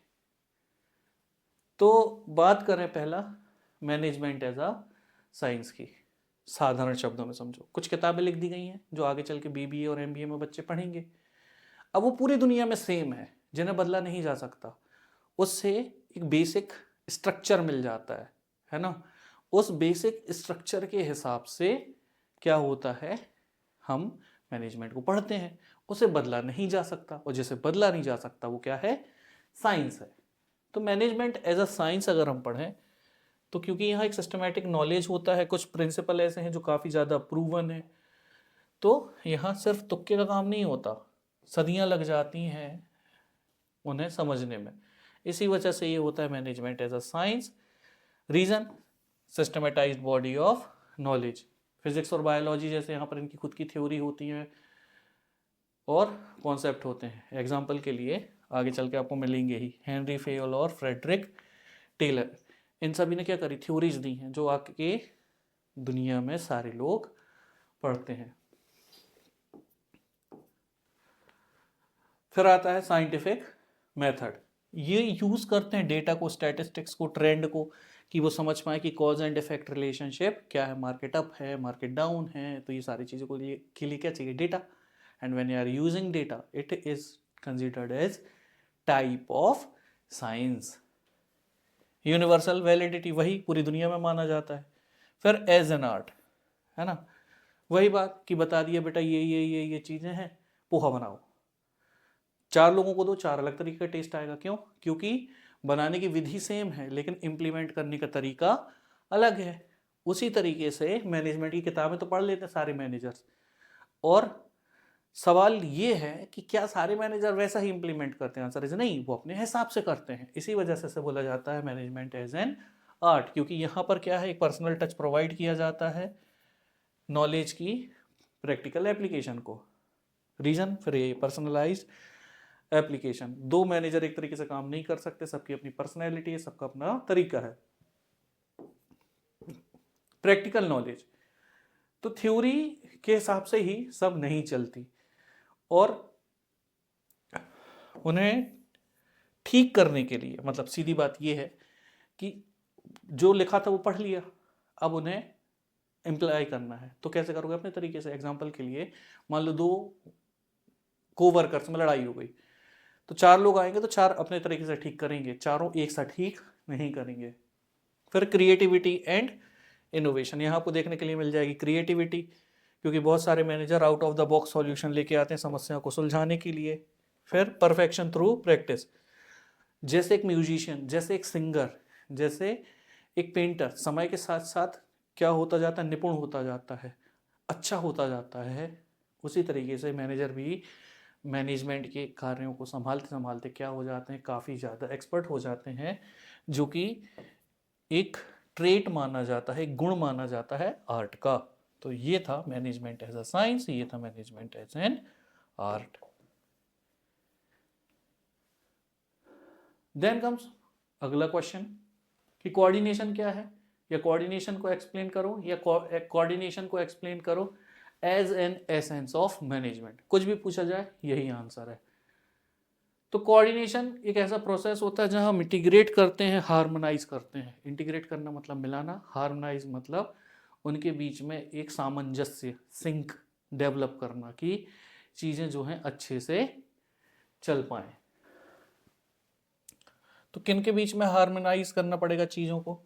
तो बात करें पहला मैनेजमेंट एज अ साइंस की, साधारण शब्दों में समझो। कुछ किताबें लिख दी गई हैं जो आगे चल के बीबीए और एमबीए में बच्चे पढ़ेंगे। अब वो पूरी दुनिया में सेम है, जिन्हें बदला नहीं जा सकता। उससे एक बेसिक स्ट्रक्चर मिल जाता है ना? उस बेसिक स्ट्रक्चर के हिसाब से क्या होता है? हम मैनेजमेंट को पढ़ते हैं। उसे बदला नहीं जा सकता, और जैसे बदला नहीं जा सकता वो क्या है? साइंस है। तो मैनेजमेंट एज अ साइंस अगर हम पढ़ें तो क्योंकि यहाँ एक सिस्टमैटिक नॉलेज होता है, कुछ प्रिंसिपल ऐसे हैं जो काफ़ी ज़्यादा प्रूवन है, तो यहाँ सिर्फ तुक्के का काम नहीं होता, सदियाँ लग जाती हैं उन्हें समझने में। इसी वजह से ये होता है management as a science. Reason, systematised body of knowledge. Physics और बायोलॉजी जैसे यहाँ पर इनकी खुद की थ्योरी होती है और कॉन्सेप्ट होते हैं। एग्जाम्पल के लिए आगे चल के आपको मिलेंगे ही, हेनरी फेयोल और फ्रेडरिक टेलर, इन सभी ने क्या करी? थ्योरीज दी हैं जो आके दुनिया में सारे लोग पढ़ते हैं। फिर आता है साइंटिफिक मेथड। ये यूज़ करते हैं डेटा को, स्टैटिस्टिक्स को, ट्रेंड को, कि वो समझ पाए कि कॉज एंड इफेक्ट रिलेशनशिप क्या है, मार्केट अप है, मार्केट डाउन है। तो ये सारी चीज़ों के लिए क्या चाहिए? Data. And when you are using data it is considered as type of science. Universal validity वही पूरी दुनिया में माना जाता है। फिर एज एन आर्ट, है ना, वही बात कि बता दिया बेटा ये चीजें हैं, पोहा बनाओ, 4 लोगों को दो, 4 अलग तरीके का टेस्ट आएगा। क्यों? क्योंकि बनाने की विधि सेम है लेकिन इम्प्लीमेंट करने का तरीका अलग है। उसी तरीके से मैनेजमेंट की किताबें तो पढ़ लेते हैं सारे मैनेजर्स, और सवाल ये है कि क्या सारे मैनेजर वैसा ही इंप्लीमेंट करते हैं? आंसर इज नहीं, वो अपने हिसाब से करते हैं। इसी वजह से बोला जाता है मैनेजमेंट एज एन आर्ट, क्योंकि यहाँ पर क्या है, एक पर्सनल टच प्रोवाइड किया जाता है नॉलेज की प्रैक्टिकल एप्लीकेशन को। रीजन फिर ये पर्सनलाइज्ड एप्लीकेशन। 2 मैनेजर एक तरीके से काम नहीं कर सकते, सबकी अपनी पर्सनैलिटी है, सबका अपना तरीका है। प्रैक्टिकल नॉलेज तो थ्योरी के हिसाब से ही सब नहीं चलती, और उन्हें ठीक करने के लिए, मतलब सीधी बात यह है कि जो लिखा था वो पढ़ लिया, अब उन्हें इम्प्लाई करना है। तो कैसे करोगे? अपने तरीके से। एग्जाम्पल के लिए मान लो 2 कोवर्कर्स में लड़ाई हो गई, तो 4 लोग आएंगे तो 4 अपने तरीके से ठीक करेंगे, चारों एक साथ ठीक नहीं करेंगे। फिर क्रिएटिविटी एंड इनोवेशन, यहाँ आपको देखने के लिए मिल जाएगी क्रिएटिविटी, क्योंकि बहुत सारे manager out of the box solution लेके आते हैं समस्या को सुलझाने के लिए। फिर परफेक्शन थ्रू प्रैक्टिस, जैसे एक म्यूजिशियन, जैसे एक सिंगर, जैसे एक पेंटर समय के साथ साथ क्या होता जाता है, निपुण होता जाता है, अच्छा होता जाता है, उसी तरीके से मैनेजर भी मैनेजमेंट के कार्यों को संभालते संभालते क्या हो जाते हैं, काफ़ी ज़्यादा एक्सपर्ट हो जाते हैं, जो कि एक ट्रेट माना जाता है, एक गुण माना जाता है आर्ट का। तो ये था मैनेजमेंट एज अ साइंस, ये था management as an art. Then comes अगला क्वेश्चन कि कोऑर्डिनेशन क्या है, या कोऑर्डिनेशन को एक्सप्लेन करो, या कोऑर्डिनेशन को एक्सप्लेन करो as an essence of management. कुछ भी पूछा जाए यही आंसर है। तो कोऑर्डिनेशन एक ऐसा प्रोसेस होता है जहां हम इंटीग्रेट करते हैं, हार्मोनाइज करते हैं। इंटीग्रेट करना मतलब मिलाना, हार्मोनाइज मतलब उनके बीच में एक सामंजस्य, सिंक डेवलप करना, कि चीज़ें जो हैं अच्छे से चल पाएं। तो किन के बीच में हार्मोनाइज करना पड़ेगा चीज़ों को?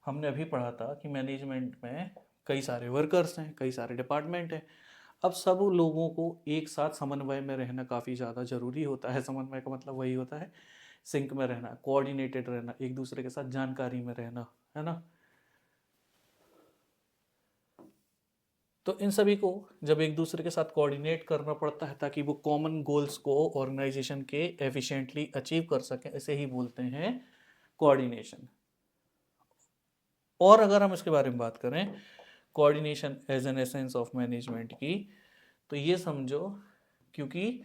हमने अभी पढ़ा था कि मैनेजमेंट में कई सारे वर्कर्स हैं, कई सारे डिपार्टमेंट हैं। अब सब लोगों को एक साथ समन्वय में रहना काफ़ी ज़्यादा ज़रूरी होता है। समन्वय का मतलब वही होता है सिंक में रहना, कोऑर्डिनेटेड रहना, एक दूसरे के साथ जानकारी में रहना, है ना। तो इन सभी को जब एक दूसरे के साथ कोऑर्डिनेट करना पड़ता है ताकि वो कॉमन गोल्स को ऑर्गेनाइजेशन के एफिशिएंटली अचीव कर सकें, इसे ही बोलते हैं कोऑर्डिनेशन। और अगर हम इसके बारे में बात करें coordination as an essence of management की, तो ये समझो, क्योंकि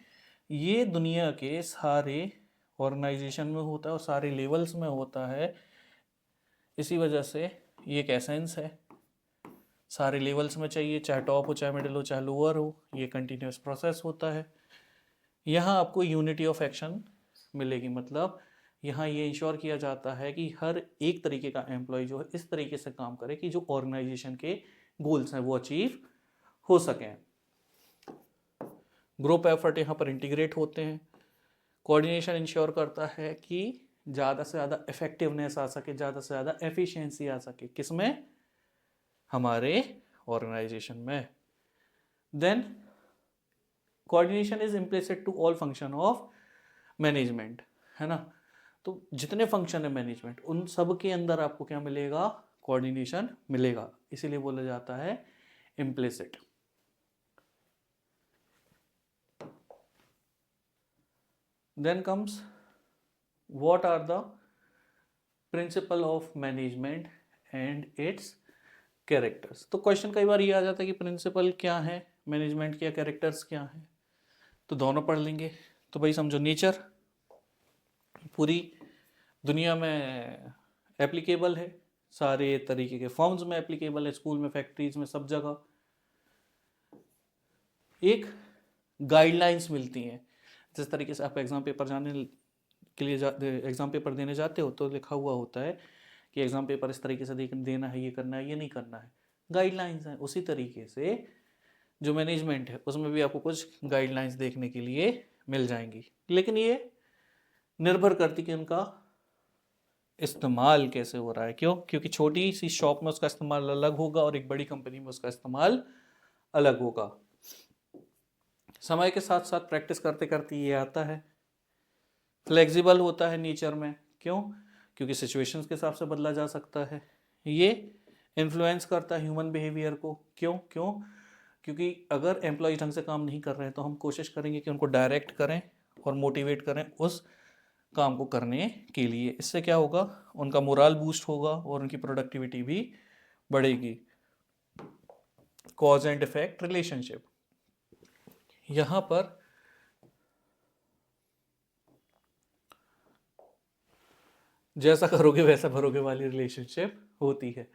ये दुनिया के सारे ऑर्गेनाइजेशन में होता है और सारे लेवल्स में होता है, इसी वजह से ये एक एसेंस है, सारे लेवल्स में चाहिए, चाहे टॉप हो, चाहे मिडिल हो, चाहे लोअर हो, ये कंटिन्यूस प्रोसेस होता है। यहाँ आपको यूनिटी ऑफ एक्शन मिलेगी, मतलब यहाँ ये इंश्योर किया जाता है कि हर एक तरीके का एम्प्लॉय जो है इस तरीके से काम करे कि जो ऑर्गेनाइजेशन के गोल्स हैं वो अचीव हो सकें। ग्रुप एफर्ट यहाँ पर इंटीग्रेट होते हैं। कोऑर्डिनेशन इंश्योर करता है कि ज़्यादा से ज़्यादा इफेक्टिवनेस आ सके, ज़्यादा से ज़्यादा एफिशिएंसी आ सके, किसमें? हमारे ऑर्गेनाइजेशन में। Then coordination is implicit to all function of management, है ना। तो जितने फंक्शन है मैनेजमेंट, उन सब के अंदर आपको क्या मिलेगा? कोऑर्डिनेशन मिलेगा, इसीलिए बोला जाता है implicit. Then comes what are the principle of management and its characters. तो क्वेश्चन कई बार ये आ जाता है कि प्रिंसिपल क्या है मैनेजमेंट के, कैरेक्टर्स क्या है, तो दोनों पढ़ लेंगे। तो भाई समझो, नेचर पूरी दुनिया में एप्लीकेबल है, सारे तरीके के फॉर्म्स में एप्लीकेबल है, स्कूल में, फैक्ट्रीज में, सब जगह एक गाइडलाइंस मिलती हैं। जिस तरीके से आप एग्ज़ाम पेपर जाने के लिए एग्ज़ाम पेपर देने जाते हो तो लिखा हुआ होता है कि एग्ज़ाम पेपर इस तरीके से देना है, ये करना है, ये नहीं करना है, गाइडलाइंस हैं। उसी तरीके से जो मैनेजमेंट है उसमें भी आपको कुछ गाइडलाइंस देखने के लिए मिल जाएंगी। लेकिन ये निर्भर करती कि उनका इस्तेमाल कैसे हो रहा है। क्यों? क्योंकि छोटी सी शॉप में उसका इस्तेमाल अलग होगा और एक बड़ी कंपनी में उसका इस्तेमाल अलग होगा। समय के साथ साथ प्रैक्टिस करते करते ये आता है। फ्लेक्सिबल होता है नेचर में। क्यों? क्योंकि सिचुएशंस के हिसाब से बदला जा सकता है। ये इन्फ्लुएंस करता है ह्यूमन बिहेवियर को। क्यों? क्योंकि अगर एम्प्लॉय ढंग से काम नहीं कर रहे हैं तो हम कोशिश करेंगे कि उनको डायरेक्ट करें और मोटिवेट करें उस काम को करने के लिए। इससे क्या होगा? उनका मोरल बूस्ट होगा और उनकी प्रोडक्टिविटी भी बढ़ेगी। कॉज एंड इफेक्ट रिलेशनशिप, यहां पर जैसा करोगे वैसा भरोगे वाली रिलेशनशिप होती है।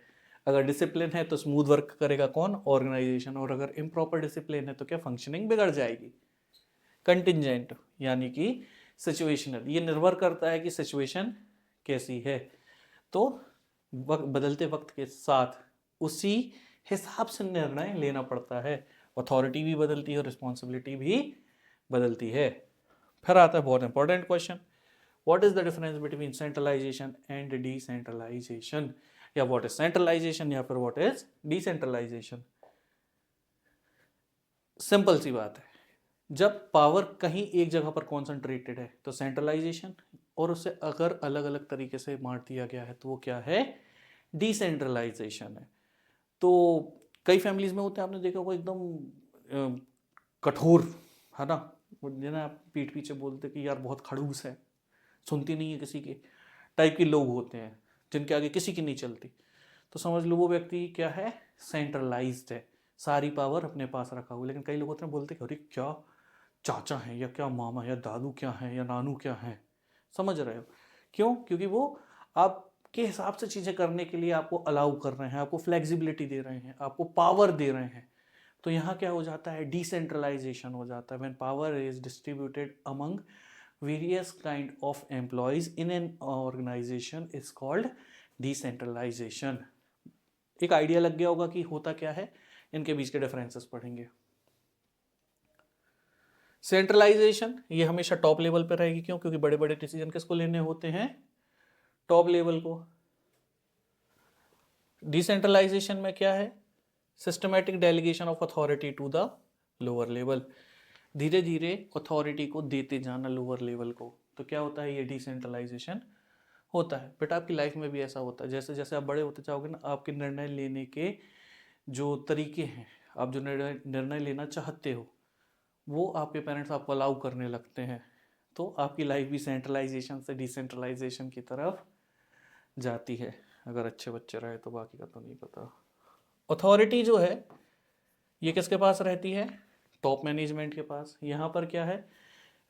अगर डिसिप्लिन है तो स्मूथ वर्क करेगा कौन? ऑर्गेनाइजेशन। और अगर इम्प्रॉपर डिसिप्लिन है तो क्या? फंक्शनिंग बिगड़ जाएगी। कंटिंजेंट यानी कि सिचुएशनल, ये निर्भर करता है कि सिचुएशन कैसी है। तो बदलते वक्त के साथ उसी हिसाब से निर्णय लेना पड़ता है। अथॉरिटी भी बदलती है और रिस्पॉन्सिबिलिटी भी बदलती है। फिर आता है बहुत important question, what is the difference between centralisation and decentralisation, या व्हाट इज सेंट्रलाइजेशन या फिर व्हाट इज डिसेंट्रलाइजेशन। सिंपल सी बात है, जब पावर कहीं एक जगह पर कॉन्सेंट्रेटेड है तो सेंट्रलाइजेशन, और उसे अगर अलग अलग तरीके से बांट दिया गया है तो वो क्या है? डिसेंट्रलाइजेशन है। तो कई फैमिलीज में होते हैं, आपने देखा होगा एकदम कठोर, है ना, जिन्हें आप पीठ पीछे बोलते कि यार बहुत खड़ूस है, सुनती नहीं है किसी के टाइप के लोग होते हैं, जिनके आगे किसी की नहीं चलती। तो समझ लो वो व्यक्ति क्या है? सेंट्रलाइज्ड है, सारी पावर अपने पास रखा हुआ। लेकिन कई लोग होते हैं बोलते कि अरे क्या चाचा हैं, या क्या मामा, या दादू क्या हैं, या नानू क्या हैं। समझ रहे हो? क्यों? क्योंकि वो आपके हिसाब से चीज़ें करने के लिए आपको अलाउ कर रहे हैं, आपको फ्लेक्सिबिलिटी दे रहे हैं, आपको पावर दे रहे हैं। तो यहाँ क्या हो जाता है? डिसेंट्रलाइजेशन हो जाता है। When power is distributed among various kind of employees in an organisation is called decentralisation. एक आइडिया लग गया होगा कि होता क्या है। इनके बीच के डिफरेंसेस पढ़ेंगे। सेंट्रलाइजेशन ये हमेशा टॉप लेवल पर रहेगी। क्यों? क्योंकि बड़े बड़े डिसीजन किसको लेने होते हैं? टॉप लेवल को। डिसेंट्रलाइजेशन में क्या है? Systematic delegation of authority to the lower level. धीरे धीरे अथॉरिटी को देते जाना लोअर लेवल को। तो क्या होता है? ये डिसेंट्रलाइजेशन होता है। बट आपकी लाइफ में भी ऐसा होता है, जैसे जैसे आप बड़े होते जाओगे ना, आपके निर्णय लेने के जो तरीके हैं, आप जो निर्णय लेना चाहते हो, वो आपके पेरेंट्स आपको अलाउ करने लगते हैं। तो आपकी लाइफ भी सेंट्रलाइजेशन से डिसेंट्रलाइजेशन की तरफ जाती है, अगर अच्छे बच्चे रहे तो। बाकी का तो नहीं पता। अथॉरिटी जो है ये किसके पास रहती है? टॉप मैनेजमेंट के पास। यहाँ पर क्या है?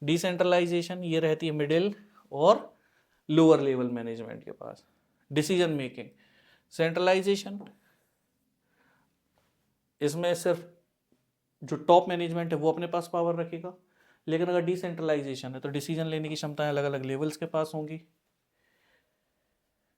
डिसेंट्रलाइजेशन ये रहती है मिडिल और लोअर लेवल मैनेजमेंट के पास। डिसीजन मेकिंग, सेंट्रलाइजेशन, इसमें सिर्फ जो टॉप मैनेजमेंट है वो अपने पास पावर रखेगा। लेकिन अगर डिसेंट्रलाइजेशन है तो डिसीजन लेने की क्षमताएं अलग अलग लेवल्स के पास होंगी।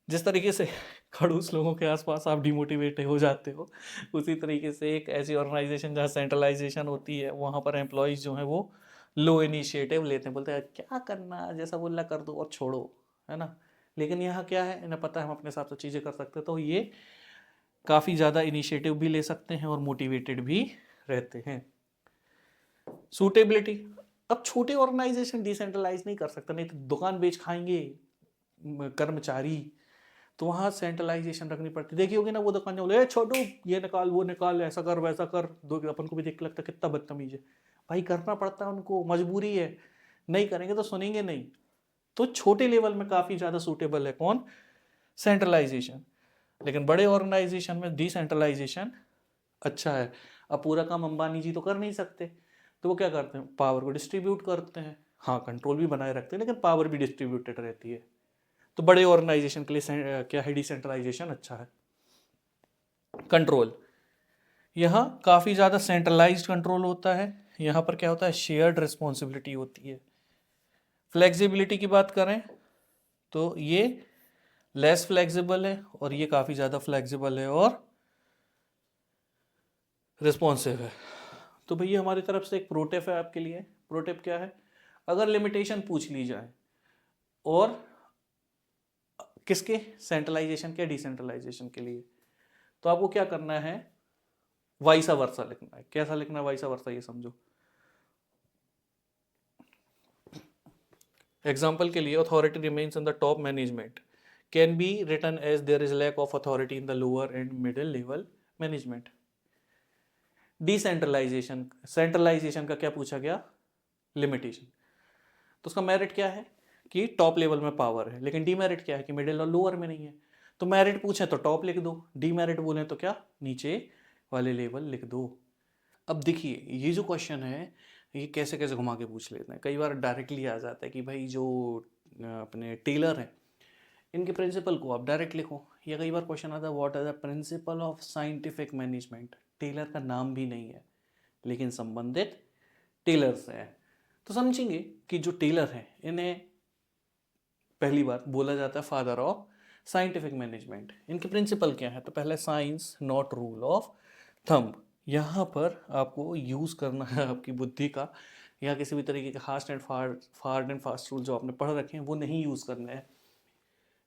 जिस तरीके से खड़ूस लोगों के आसपास आप डिमोटिवेट हो जाते हो, उसी तरीके से एक ऐसी ऑर्गेनाइजेशन जहाँ सेंट्रलाइजेशन होती है वहाँ पर एम्प्लॉयज़ जो हैं वो लो इनिशिएटिव लेते हैं, बोलते हैं क्या करना, जैसा बोलना कर दो और छोड़ो, है ना। लेकिन यहाँ क्या है, इन्हें पता है हम अपने हिसाब से चीज़ें कर सकते हैं, तो ये काफ़ी ज़्यादा इनिशिएटिव भी ले सकते हैं और मोटिवेटेड भी रहते हैं। सूटेबिलिटी, अब छोटे ऑर्गेनाइजेशन डिसेंट्रलाइज नहीं कर सकते, नहीं तो दुकान बेच खाएंगे कर्मचारी, तो वहाँ सेंट्रलाइजेशन रखनी पड़ती। देखी होगी ना वो दुकान जो बोले छोटू ये निकाल वो निकाल, ऐसा कर वैसा कर, दो अपन को भी देख लगता कितना बदतमीज है। भाई करना पड़ता है उनको, मजबूरी है, नहीं करेंगे तो सुनेंगे नहीं। तो छोटे लेवल में काफ़ी ज़्यादा सूटेबल है कौन? सेंट्रलाइजेशन। लेकिन बड़े ऑर्गेनाइजेशन में डिसेंट्रलाइजेशन अच्छा है। अब पूरा काम अंबानी जी तो कर नहीं सकते, तो वो क्या करते हैं? पावर को डिस्ट्रीब्यूट करते हैं। हाँ, कंट्रोल भी बनाए रखते हैं लेकिन पावर भी डिस्ट्रीब्यूटेड रहती है। तो बड़े ऑर्गेनाइजेशन के लिए क्या है? डिसेंट्रलाइजेशन अच्छा है। कंट्रोल, यहाँ काफ़ी ज़्यादा सेंट्रलाइज्ड कंट्रोल होता है। यहाँ पर क्या होता है? शेयर्ड रिस्पॉन्सिबिलिटी होती है। फ्लेक्सिबिलिटी की बात करें तो ये लेस फ्लेक्सिबल है और ये काफ़ी ज़्यादा फ्लेक्सिबल है और रिस्पॉन्सिव है। तो भैया हमारी तरफ से एक प्रोटिप है आपके लिए। प्रोटिप क्या है? अगर लिमिटेशन पूछ ली जाए और किसके, सेंट्रलाइजेशन के डिसेंट्रलाइजेशन के लिए। तो आपको क्या करना है, वाइसा वर्सा लिखना है। कैसा लिखना है वाइसा वर्सा, ये समझो। एग्जाम्पल के लिए, authority remains in the top management can be written as there is lack of authority in the lower and middle level management. Decentralisation, centralisation का क्या पूछा गया, लिमिटेशन। तो उसका मेरिट क्या है कि टॉप लेवल में पावर है, लेकिन डीमेरिट क्या है कि मिडिल और लोअर में नहीं है। तो मेरिट पूछे तो टॉप लिख दो, डीमेरिट बोले तो क्या, नीचे वाले लेवल लिख दो। अब देखिए ये जो क्वेश्चन है ये कैसे कैसे घुमा के पूछ लेते हैं। कई बार डायरेक्टली आ जाता है कि भाई जो अपने टेलर हैं इनके प्रिंसिपल को आप डायरेक्ट लिखो, या कई बार क्वेश्चन आता है what are the principle of scientific management. Taylor का नाम भी नहीं है लेकिन संबंधित टेलर से है। तो समझेंगे कि जो टेलर हैं इन्हें पहली बार बोला जाता है फादर ऑफ साइंटिफिक मैनेजमेंट। इनके प्रिंसिपल क्या है, तो पहले science not rule of thumb. यहाँ पर आपको यूज़ करना है आपकी बुद्धि का, या किसी भी तरीके के हार्ड एंड फास्ट रूल जो आपने पढ़ रखे हैं वो नहीं यूज़ करने हैं।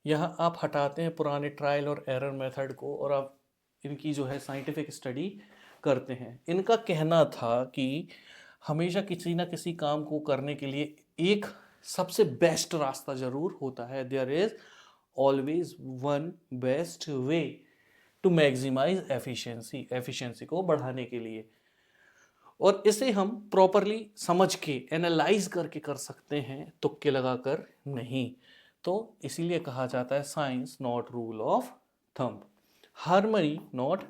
यहाँ आप हटाते हैं पुराने ट्रायल और एरर मेथड को और आप इनकी जो है साइंटिफिक स्टडी करते हैं। इनका कहना था कि हमेशा किसी ना किसी काम को करने के लिए एक सबसे बेस्ट रास्ता जरूर होता है। There is always one best way to maximise efficiency, efficiency को बढ़ाने के लिए। और इसे हम प्रॉपरली समझ के एनालाइज करके कर सकते हैं, तुक्के लगाकर नहीं। तो इसीलिए कहा जाता है science not rule of thumb, harmony not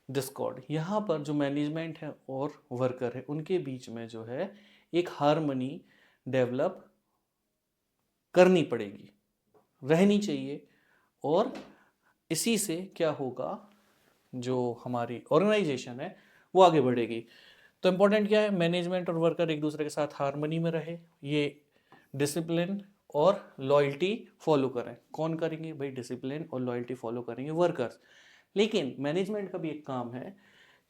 Discord. यहाँ पर जो मैनेजमेंट है और वर्कर है उनके बीच में जो है एक हार्मनी डेवलप करनी पड़ेगी, रहनी चाहिए। और इसी से क्या होगा, जो हमारी ऑर्गेनाइजेशन है वो आगे बढ़ेगी। तो इम्पोर्टेंट क्या है, मैनेजमेंट और वर्कर एक दूसरे के साथ हार्मनी में रहे, ये डिसिप्लिन और लॉयल्टी फॉलो करें। कौन करेंगे भाई, डिसिप्लिन और लॉयल्टी फॉलो करेंगे वर्कर्स। लेकिन मैनेजमेंट का भी एक काम है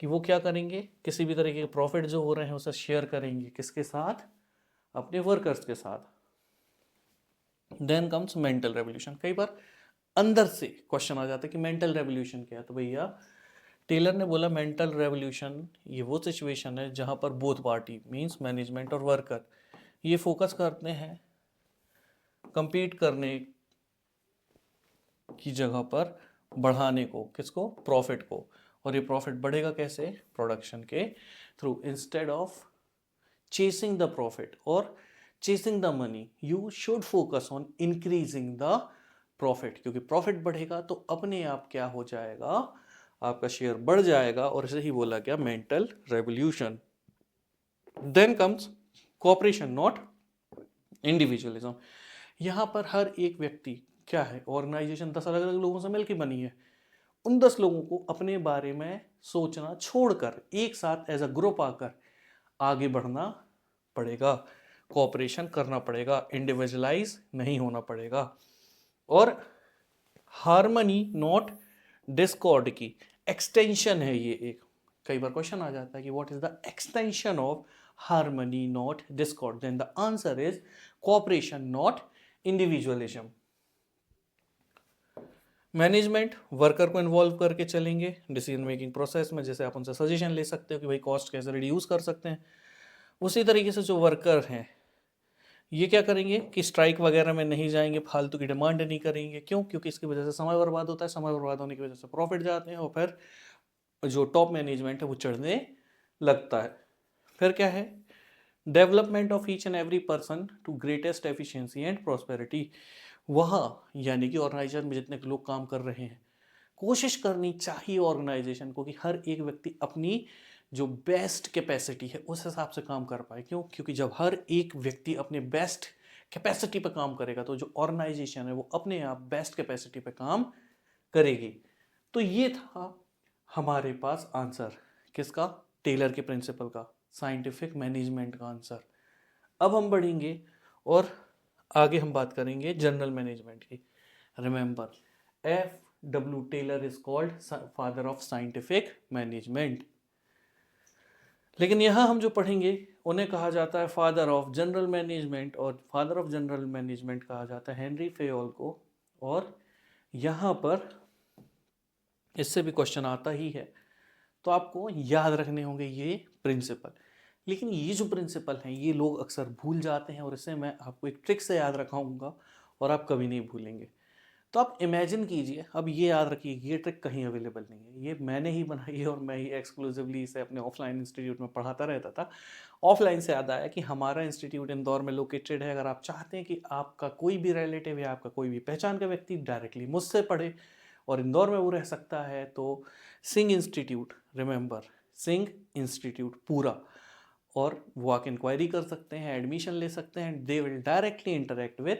कि वो क्या करेंगे, किसी भी तरीके के प्रॉफिट जो हो रहे हैं उसे शेयर करेंगे, किसके साथ, अपने वर्कर्स के साथ। Then comes mental revolution. कई बार अंदर से क्वेश्चन आ जाता है कि मेंटल रेवोल्यूशन क्या है। तो भैया टेलर ने बोला मेंटल रेवोल्यूशन ये वो सिचुएशन है जहां पर बोथ पार्टी मींस मैनेजमेंट और वर्कर ये फोकस करते हैं compete करने की जगह पर बढ़ाने को, किसको, प्रॉफिट को। और ये प्रॉफिट बढ़ेगा कैसे, प्रोडक्शन के through. Instead of chasing the profit और chasing the money, you should focus on increasing the profit, क्योंकि प्रॉफिट बढ़ेगा तो अपने आप क्या हो जाएगा, आपका शेयर बढ़ जाएगा। और इसे ही बोला गया mental revolution. Then comes cooperation not individualism. यहाँ पर हर एक व्यक्ति क्या है, ऑर्गेनाइजेशन 10 अलग अलग लोगों से मिलकर बनी है। उन 10 लोगों को अपने बारे में सोचना छोड़कर एक साथ एज अ ग्रुप आकर आगे बढ़ना पड़ेगा, कोऑपरेशन करना पड़ेगा, इंडिविजुअलाइज नहीं होना पड़ेगा। और हार्मनी नॉट डिस्कॉर्ड की एक्सटेंशन है ये एक। कई बार क्वेश्चन आ जाता है कि what is the extension of harmony not discord, then the answer is cooperation not individualism. Management worker को इन्वॉल्व करके चलेंगे डिसीजन मेकिंग प्रोसेस में, जैसे आप उनसे सजेशन ले सकते हो कि भाई कॉस्ट कैसे रिड्यूस कर सकते हैं। उसी तरीके से जो वर्कर हैं ये क्या करेंगे कि स्ट्राइक वगैरह में नहीं जाएंगे, फालतू की डिमांड नहीं करेंगे। क्यों, क्योंकि इसकी वजह से समय बर्बाद होता है, समय बर्बाद होने की वजह से प्रॉफिट जाते हैं और फिर जो टॉप मैनेजमेंट है वो चढ़ने लगता है। फिर क्या है, development of each and every person to greatest efficiency and prosperity. वहाँ यानी कि ऑर्गेनाइजेशन में जितने लोग काम कर रहे हैं कोशिश करनी चाहिए ऑर्गेनाइजेशन को कि हर एक व्यक्ति अपनी जो बेस्ट कैपेसिटी है उस हिसाब से काम कर पाए। क्यों, क्योंकि जब हर एक व्यक्ति अपने बेस्ट कैपेसिटी पर काम करेगा तो जो ऑर्गेनाइजेशन है वो अपने आप बेस्ट कैपेसिटी पर काम करेगी। तो ये था हमारे पास आंसर, किसका, टेलर के प्रिंसिपल का, साइंटिफिक मैनेजमेंट का आंसर। अब हम बढ़ेंगे और आगे हम बात करेंगे जनरल मैनेजमेंट की। Remember, F.W. Taylor is called father of scientific management. लेकिन यहाँ हम जो पढ़ेंगे उन्हें कहा जाता है फादर ऑफ जनरल मैनेजमेंट, और फादर ऑफ जनरल मैनेजमेंट कहा जाता है हेनरी फेयोल को। और यहाँ पर इससे भी क्वेश्चन आता ही है, तो आपको याद रखने होंगे ये प्रिंसिपल। लेकिन ये जो प्रिंसिपल हैं ये लोग अक्सर भूल जाते हैं, और इसे मैं आपको एक ट्रिक से याद रखाऊंगा और आप कभी नहीं भूलेंगे। तो आप इमेजिन कीजिए, अब ये याद रखिए, ये ट्रिक कहीं अवेलेबल नहीं है, ये मैंने ही बनाई है और मैं ही एक्सक्लूसिवली इसे अपने ऑफलाइन इंस्टीट्यूट में पढ़ाता रहता था। ऑफलाइन से याद आया कि हमारा इंस्टीट्यूट इंदौर में लोकेटेड है। अगर आप चाहते हैं कि आपका कोई भी रिलेटिव या आपका कोई भी पहचान का व्यक्ति डायरेक्टली मुझसे पढ़े और इंदौर में वो रह सकता है, तो Singh institute, remember Singh institute पूरा, और वो आके इंक्वायरी कर सकते हैं, एडमिशन ले सकते हैं, they will directly interact with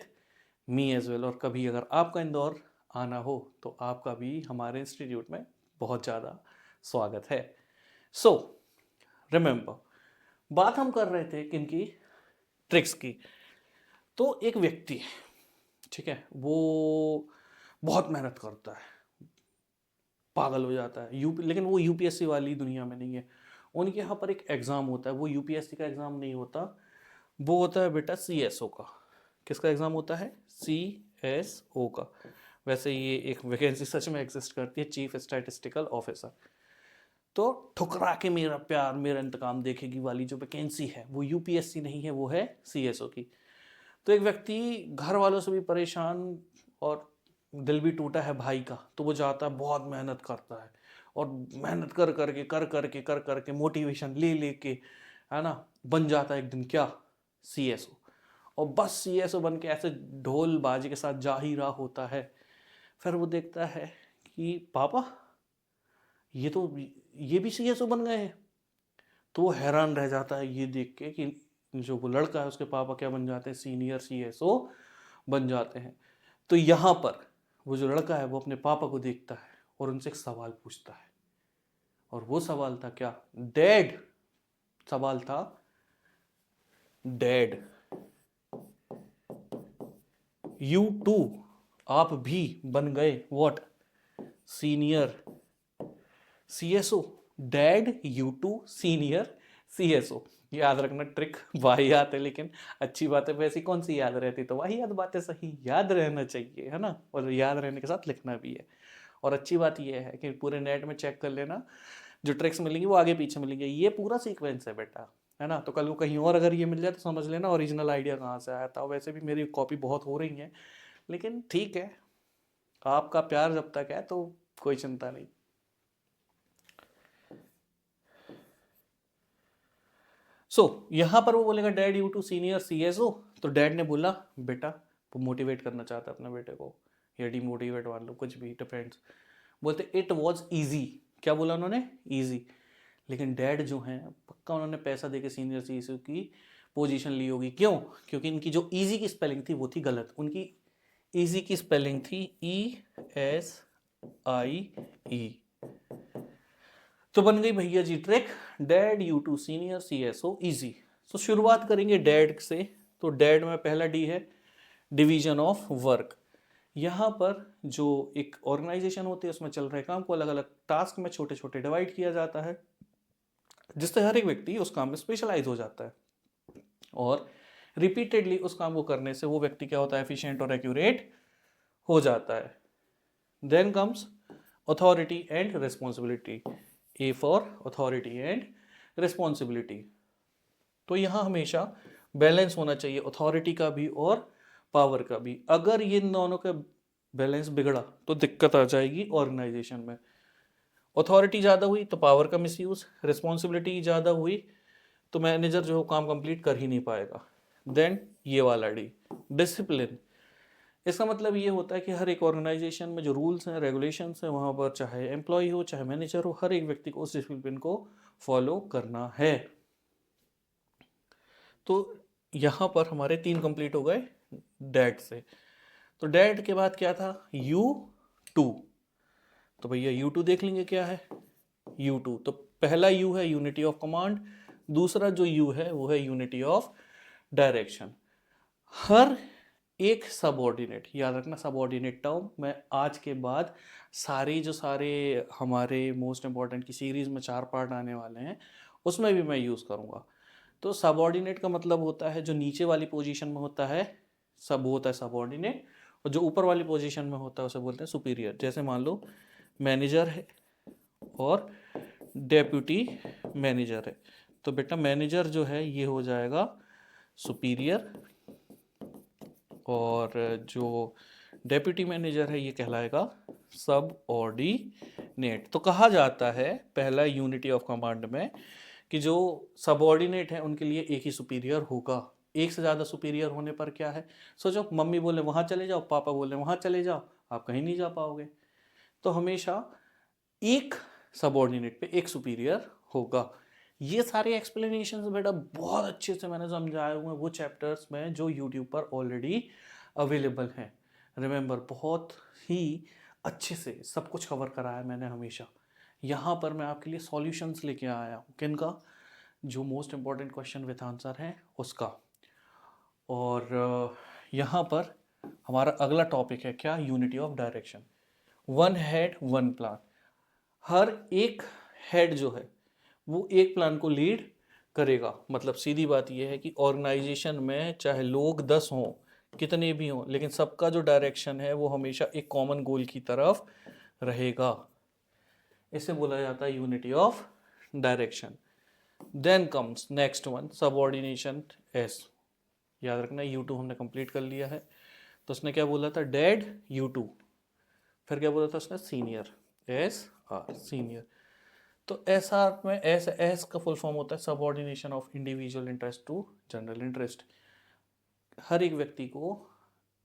me as well. और कभी अगर आपका इंदौर आना हो तो आपका भी हमारे इंस्टीट्यूट में बहुत ज़्यादा स्वागत है। सो रिमेंबर, बात हम कर रहे थे किनकी, ट्रिक्स की। तो एक व्यक्ति है, ठीक है, वो बहुत मेहनत करता है, पागल हो जाता है यूपी, लेकिन वो यूपीएससी वाली दुनिया में नहीं है। उनके यहाँ पर एक एग्ज़ाम होता है, वो यूपीएससी का एग्ज़ाम नहीं होता, वो होता है बेटा सीएसओ का। किसका एग्ज़ाम होता है? सीएसओ का। वैसे ये एक वैकेंसी सच में एग्जिस्ट करती है, चीफ स्टैटिस्टिकल ऑफिसर। तो ठुकरा के मेरा प्यार मेरा इंतकाम देखेगी वाली जो वैकेंसी है वो यूपीएससी नहीं है, वो है सीएसओ की। तो एक व्यक्ति घर वालों से भी परेशान और दिल भी टूटा है भाई का, तो वो जाता है, बहुत मेहनत करता है, और मेहनत कर करके मोटिवेशन ले लेके, है ना, बन जाता है एक दिन क्या, सीएसओ। और बस सीएसओ बन के ऐसे ढोल बाजे के साथ जा ही रहा होता है। फिर वो देखता है कि पापा ये भी सीएसओ बन गए हैं। तो वो हैरान रह जाता है ये देख के कि जो वो लड़का है उसके पापा क्या बन जाते हैं, सीनियर सीएसओ बन जाते हैं। तो यहाँ पर वो जो लड़का है वो अपने पापा को देखता है और उनसे एक सवाल पूछता है, और वो सवाल था क्या, डैड, सवाल था डैड, यू टू, आप भी बन गए what, senior CSO, dad you to senior CSO. याद रखना, ट्रिक वाहियात है लेकिन अच्छी बात है, वैसी कौन सी याद रहती, तो वाहियात बातें सही याद रहना चाहिए, है ना, और याद रहने के साथ लिखना भी है। और अच्छी बात यह है कि पूरे नेट में चेक कर लेना, जो ट्रिक्स मिलेंगी वो आगे पीछे मिलेंगी, ये पूरा सीक्वेंस है बेटा, है ना। तो कल को कहीं और अगर ये मिल जाए तो समझ लेना ओरिजिनल आइडिया कहाँ से आया था। वैसे भी मेरी कॉपी बहुत हो रही है, लेकिन ठीक है, आपका प्यार जब तक है तो कोई चिंता नहीं। यहाँ पर वो बोलेगा dad you to senior CSO. तो डैड ने बोला बेटा, वो मोटिवेट करना चाहता है अपने बेटे को, या डिमोटिवेट मान लो, कुछ भी डिपेंड्स। बोलते इट वॉज ईजी, क्या बोला उन्होंने, ईजी। लेकिन डैड जो हैं पक्का उन्होंने पैसा देके सीनियर सीएसओ की पोजीशन ली होगी, क्यों, क्योंकि इनकी जो ईजी की स्पेलिंग थी वो थी गलत। उनकी ईजी की स्पेलिंग थी ESIE। तो बन गई भैया जी trick, dad you to senior CSO easy. तो शुरुआत करेंगे डैड से। तो डैड में पहला डी है डिवीजन ऑफ वर्क। यहाँ पर जो एक ऑर्गेनाइजेशन होती है उसमें चल रहे काम को अलग अलग टास्क में छोटे छोटे डिवाइड किया जाता है, जिससे हर एक व्यक्ति उस काम में स्पेशलाइज हो जाता है, और रिपीटेडली उस काम को करने से वो व्यक्ति क्या होता है, एफिशिएंट और एक्यूरेट हो जाता है। Then comes authority and responsibility, A for authority and responsibility. तो यहाँ हमेशा बैलेंस होना चाहिए, अथॉरिटी का भी और पावर का भी। अगर ये दोनों का बैलेंस बिगड़ा तो दिक्कत आ जाएगी ऑर्गेनाइजेशन में। अथॉरिटी ज़्यादा हुई तो पावर का मिसयूज, रिस्पॉन्सिबिलिटी ज़्यादा हुई तो मैनेजर जो काम कंप्लीट कर ही नहीं पाएगा। देन ये वाला डी, डिसिप्लिन। इसका मतलब ये होता है कि हर एक ऑर्गेनाइजेशन में जो रूल्स हैं रेगुलेशंस हैं, वहाँ पर चाहे एम्प्लॉय हो चाहे मैनेजर हो, हर एक व्यक्ति को उस डिसिप्लिन को फॉलो करना है। तो यहाँ पर हमारे 3 कंप्लीट हो गए डैड से। तो डैड के बाद क्या था, U2। तो भैया U2 देख लेंगे क्या है। U2 तो पहला U है यूनिटी ऑफ कमांड, दूसरा जो U है वो है यूनिटी ऑफ डायरेक्शन। हर एक सबऑर्डिनेट, याद रखना सबऑर्डिनेट टर्म, मैं आज के बाद सारे हमारे मोस्ट इंपॉर्टेंट की सीरीज में 4 पार्ट आने वाले हैं उसमें भी मैं यूज़ करूँगा। तो सबऑर्डिनेट का मतलब होता है जो नीचे वाली पोजीशन में होता है, सब होता है सबऑर्डिनेट, और जो ऊपर वाली पोजीशन में होता है उसे बोलते हैं सुपीरियर। जैसे मान लो मैनेजर है और डेप्यूटी मैनेजर है, तो बेटा मैनेजर जो है ये हो जाएगा सुपीरियर, और जो डेप्यूटी मैनेजर है ये कहलाएगा सब ऑर्डिनेट। तो कहा जाता है पहला यूनिटी ऑफ कमांड में कि जो सबऑर्डिनेट है उनके लिए एक ही सुपीरियर होगा। एक से ज़्यादा सुपीरियर होने पर क्या है, सोचो मम्मी बोले वहाँ चले जाओ, पापा बोले वहाँ चले जाओ, आप कहीं नहीं जा पाओगे। तो हमेशा एक सबऑर्डिनेट पे एक सुपीरियर होगा। ये सारे एक्सप्लेनेशंस बेटा बहुत अच्छे से मैंने समझाए हुए हैं वो चैप्टर्स में जो यूट्यूब पर ऑलरेडी अवेलेबल हैं। रिमेंबर, बहुत ही अच्छे से सब कुछ कवर करा है मैंने हमेशा। यहाँ पर मैं आपके लिए सॉल्यूशंस लेके आया हूँ, किनका, जो most important question with answer है उसका। और यहाँ पर हमारा अगला टॉपिक है क्या, unity of direction. One head one plan. हर एक हेड जो है वो एक प्लान को लीड करेगा। मतलब सीधी बात यह है कि ऑर्गेनाइजेशन में चाहे लोग 10 हों, कितने भी हों, लेकिन सबका जो डायरेक्शन है वो हमेशा एक कॉमन गोल की तरफ रहेगा। इसे बोला जाता है unity of direction. Then comes next one, subordination S. याद रखना U2 हमने कंप्लीट कर लिया है। तो उसने क्या बोला था, डेड U2। फिर क्या बोला था उसने, सीनियर, SR, सीनियर। तो SR में एस का फुल फॉर्म होता है subordination of individual interest to general interest. हर एक व्यक्ति को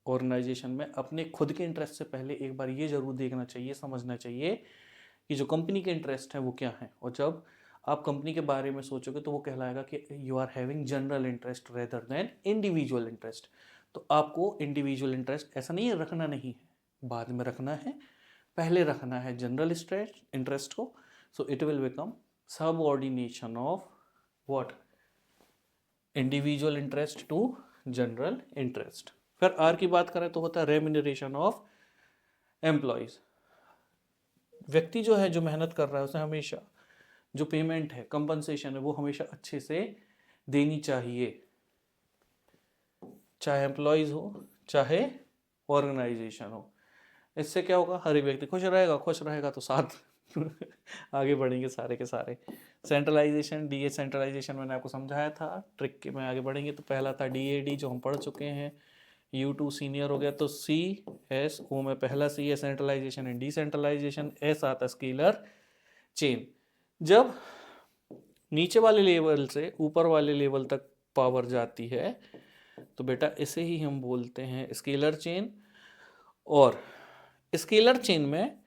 ऑर्गेनाइजेशन में अपने खुद के इंटरेस्ट से पहले एक बार ये जरूर देखना चाहिए, समझना चाहिए कि जो कंपनी के इंटरेस्ट हैं वो क्या हैं। और जब आप कंपनी के बारे में सोचोगे तो वो कहलाएगा कि you are having general interest rather than individual interest. तो आपको इंडिविजुअल इंटरेस्ट ऐसा नहीं है रखना नहीं है, बाद में रखना है, पहले रखना है जनरल इंटरेस्ट को। So it will become subordination of what, individual interest to general interest. फिर आर की बात करें तो होता है रेम्यूनरेशन ऑफ एम्प्लॉयज। व्यक्ति जो है, जो मेहनत कर रहा है, उसे हमेशा जो पेमेंट है, कंपनसेशन है, वो हमेशा अच्छे से देनी चाहिए, चाहे एम्प्लॉयज हो चाहे ऑर्गेनाइजेशन हो। इससे क्या होगा, हर एक व्यक्ति खुश रहेगा तो साथ आगे बढ़ेंगे सारे के सारे। सेंट्रलाइजेशन, डिसेंट्रलाइजेशन मैंने आपको समझाया था, ट्रिक के में आगे बढ़ेंगे। तो पहला था DAD जो हम पढ़ चुके हैं, U2 सीनियर हो गया। तो CSO में पहला C है सेंट्रलाइजेशन एंड डिसेंट्रलाइजेशन, S आता स्केलर चेन। जब नीचे वाले लेवल से ऊपर वाले लेवल तक पावर जाती है तो बेटा इसे ही हम बोलते हैं स्केलर चेन। और स्केलर चेन में